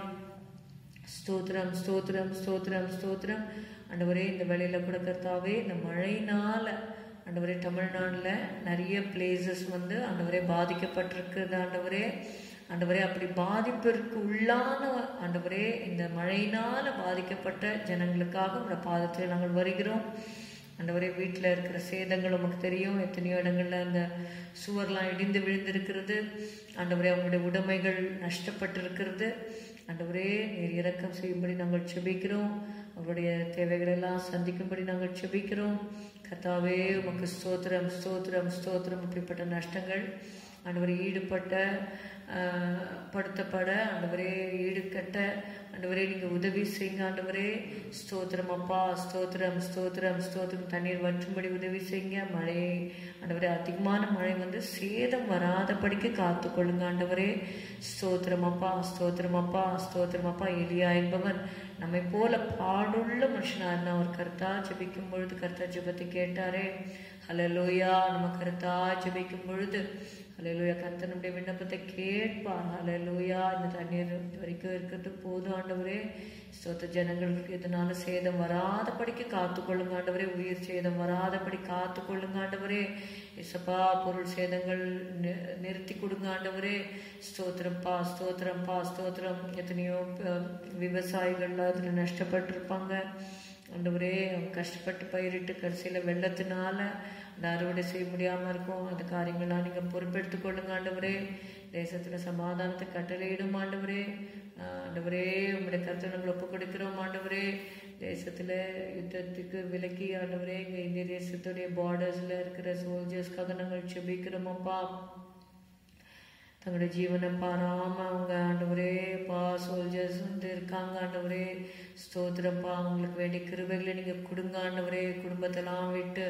ஸ்தோத்திரம், ஸ்தோத்திரம், ஸ்தோத்திரம், ஸ்தோத்திரம். ஆண்டவரே, இந்த வேளையில் கூட கர்த்தாவே, இந்த மழையினால ஆண்டவரே தமிழ்நாட்டில் நிறைய பிளேசஸ் வந்து ஆண்டவரே பாதிக்கப்பட்டிருக்குது. ஆண்டவரே, ஆண்டவரே, அப்படி பாதிப்பிற்கு உள்ளான ஆண்டவரே இந்த மழையினால பாதிக்கப்பட்ட ஜனங்களுக்காக உங்களோட பாதத்தில் நாங்கள் வருகிறோம். ஆண்டவரே, வீட்டில் இருக்கிற சேதங்கள் உமக்கு தெரியும். எத்தனையோ இடங்கள்ல அந்த சுவர்லாம் இடிந்து விழுந்திருக்கிறது. ஆண்டவரே, அவங்களுடைய உடைமைகள் நஷ்டப்பட்டிருக்கிறது. ஆண்டவரே, நீர் இரக்கம் செய்யும்படி நாங்கள் செபிக்கிறோம். அவருடைய தேவைகளெல்லாம் சந்திக்கும்படி நாங்கள் செபிக்கிறோம். கர்த்தாவே, உமக்கு ஸ்தோத்திரம், ஸ்தோத்திரம், ஸ்தோத்திரம். அப்படிப்பட்ட நஷ்டங்கள் ஆண்டவரே ஈடுபட்ட படுத்தப்பட ஆண்டவரே ஈடுகட்ட ஆண்டவரே நீங்கள் உதவி செய்யுங்க. ஆண்டவரே, ஸ்தோத்திரம் அப்பா, ஸ்தோத்திரம், ஸ்தோத்திரம், ஸ்தோத்திரம். தண்ணீர் வற்றும்படி உதவி செய்யுங்க. மழை ஆண்டவரே, அதிகமான மழை வந்து சேதம் வராதபடிக்கு காத்துக்கொள்ளுங்க. ஆண்டவரே, ஸ்தோத்திரம் அப்பா, ஸ்தோத்திரம் அப்பா, ஸ்தோத்திரம் அப்பா. எலியா என்பவன் நம்மை போல பாடுள்ள மனுஷனா இருந்தா ஒரு கர்த்தா ஜெபிக்கும் பொழுது கர்த்தா ஜெபத்தை கேட்டாரே. ஹல்லேலூயா. நம்ம கர்த்தா ஜெபிக்கும் பொழுது ஹல்லேலூயா கர்த்தர் நம்முடைய விண்ணப்பத்தை கேட்பார். ஹல்லேலூயா. இந்த தண்ணீர் வரைக்கும் இருக்கிறது போதும் ஆண்டவரே. ஸ்தோத்திர. ஜனங்களுக்கு இதனால சேதம் வராதபடிக்கு காத்துக்கொள்ளுங்க ஆண்டவரே. உயிர் சேதம் வராதபடி காத்துக்கொள்ளுங்க ஆண்டவரே. இசப்பா, பொருள் சேதங்கள் நிறுத்தி கொடுங்க ஆண்டவரே. ஸ்தோத்திரம்ப்பா, ஸ்தோத்திரம்ப்பா, ஸ்தோத்திரம். எத்தனையோ விவசாயிகள் அதில் நஷ்டப்பட்டிருப்பாங்க ஆண்டவரே அவங்க கஷ்டப்பட்டு பயிரிட்டு கடைசியில் வெள்ளத்தினால அந்த அறுவடை செய்ய முடியாமல் இருக்கும். அந்த காரியங்கள்லாம் நீங்கள் பொறுப்பெடுத்துக் கொள்ளுங்க ஆண்டவரே. தேசத்தில் சமாதானத்தை கட்டளையிடும் ஆண்டவரே. ஆண்டவரே உங்களுடைய கருத்தை நாங்கள் ஒப்புக் கொடுக்கிறோம் ஆண்டவரே. தேசத்தில் யுத்தத்துக்கு விலக்கி ஆண்டவரே எங்கள் இந்திய தேசத்துடைய பார்டர்ஸில் இருக்கிற சோல்ஜர்ஸ்க்காக நாங்கள் செபிக்கிறோம் அப்பா. தங்களுடைய ஜீவனை பாராமல் அவங்க ஆண்டவரே பா சோல்ஜர்ஸ் இருக்காங்க ஆண்டவரே. ஸ்தோத்திரப்பா, அவங்களுக்கு வேண்டிய கிருபைகளை நீங்கள் கொடுங்க ஆண்டவரே. குடும்பத்தெல்லாம் விட்டு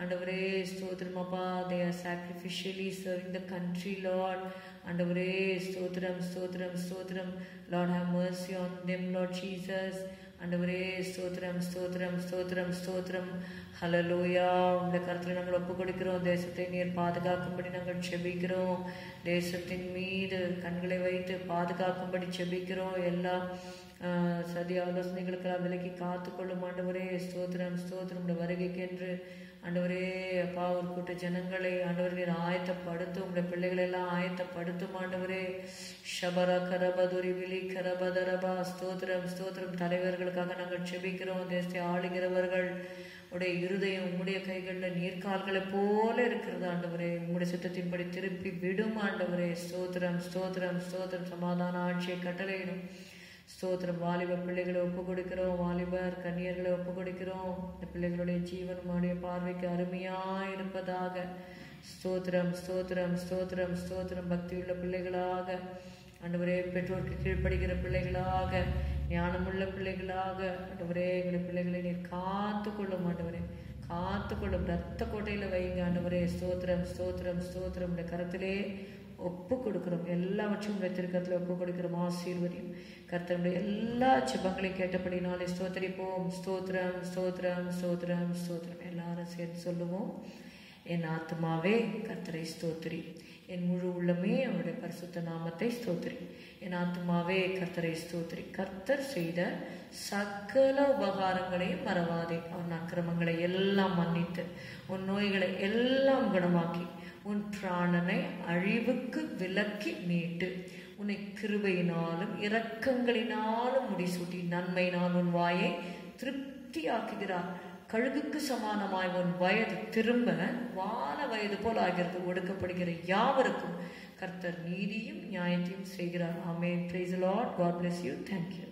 ஆண்டவரே ஸ்தோத்திரமாப்பா, they are sacrificially serving the country Lord. ஆண்டவரே ஸ்தோத்திரம் ஸ்தோத்திரம் ஸ்தோத்திரம். Lord have mercy on them Lord Jesus. ஆண்டவரே ஸ்தோத்திரம் ஸ்தோத்திரம் ஸ்தோத்திரம் ஸ்தோத்திரம். ஹல்லேலூயா. உங்களுடைய கருத்தில் நாங்கள் ஒப்புக் கொடுக்கிறோம். தேசத்தை நீர் பாதுகாக்கும்படி நாங்கள் செபிக்கிறோம். தேசத்தின் மீது கண்களை வைத்து பாதுகாக்கும்படி செபிக்கிறோம். எல்லா சதி ஆலோசனைகளுக்கெல்லாம் விலக்கி காத்துக்கொள்ளும் ஆண்டவரே. ஸ்தோத்திரம் ஸ்தோத்திரம். உடைய வருகைக்கு என்று ஆண்டவரே அப்பா ஒரு கூட்ட ஜனங்களை ஆண்டவரே ஆயத்தப்படுத்தும். உங்களுடைய பிள்ளைகளை எல்லாம் ஆயத்தப்படுத்தும் ஆண்டவரே. ஷபர கரபதுரி விழி கரபதரபா. ஸ்தோத்திரம் ஸ்தோத்திரம். தலைவர்களுக்காக நாங்கள் செபிக்கிறோம். தேசத்தை ஆளுகிறவர்கள் உடைய இருதயம் உம்முடைய கைகளில் நீர்கால்களை போல இருக்கிறது ஆண்டவரே. உம்முடைய சித்தத்தின்படி திருப்பி விடும் ஆண்டவரே. ஸ்தோத்திரம் ஸ்தோத்திரம் ஸ்தோத்திரம். சமாதான ஆட்சியை கட்டளையிடும். ஸ்தோத்திரம். வாலிப பிள்ளைகளை ஒப்புக் கொடுக்கிறோம். வாலிபர் கன்னியர்களை ஒப்புக் கொடுக்கிறோம். இந்த பிள்ளைகளுடைய ஜீவன் உம்முடைய பார்வைக்கு அருமையாக இருப்பதாக. ஸ்தோத்திரம் ஸ்தோத்திரம் ஸ்தோத்திரம் ஸ்தோத்திரம். பக்தியுள்ள பிள்ளைகளாக ஆண்டவரே, பெற்றோருக்கு கீழ்ப்படுகிற பிள்ளைகளாக, ஞானமுள்ள பிள்ளைகளாக ஆண்டவரே எங்களுடைய பிள்ளைகளை நீர் காத்துக்கொள்ளும் ஆண்டவரே. காத்துக்கொள்ளும். ரத்த கோட்டையில் வைங்க ஆண்டவரே. ஸ்தோத்திரம் ஸ்தோத்திரம் ஸ்தோத்திரம். உடைய கரத்திலே ஒப்பு கொடுக்கிறோம். எல்லாவற்றையும் உடைய திருக்கத்தில் ஒப்பு கொடுக்கிறோம். ஆசீர்வதியும் கர்த்தருடைய எல்லா ஜெபங்களையும் கேட்டபடினாலே ஸ்தோத்திரிப்போம். ஸ்தோத்திரம் ஸ்தோத்திரம் ஸ்தோத்திரம் ஸ்தோத்திரம். எல்லாரும் சேர்ந்து சொல்லுவோம். என் ஆத்மாவே கர்த்தரை ஸ்தோத்திரி, என் முழு உள்ளமே அவருடைய பரிசுத்த நாமத்தை ஸ்தோத்திரி. என் ஆத்மாவே கர்த்தரை ஸ்தோத்திரி. கர்த்தர் செய்த சகல உபகாரங்களையும் மறவாதே. அவன் அக்கிரமங்களை எல்லாம் மன்னித்து உன் நோய்களை எல்லாம் குணமாக்கி உன் பிராணனை அழிவுக்கு விலக்கி மீட்டு உன்னை கிருபையினாலும் இரக்கங்களினாலும் முடிசூட்டி நன்மையினால் உன் வாயை திருப்தியாக்குகிறார். கழுகுக்கு சமானமாய் உன் வயது திரும்ப வான வயது போல் ஆகிறது. ஒடுக்கப்படுகிற யாவருக்கும் கர்த்தர் நீதியும் நியாயத்தையும் செய்கிறார். ஆமென். Praise the Lord. God bless you. Thank you.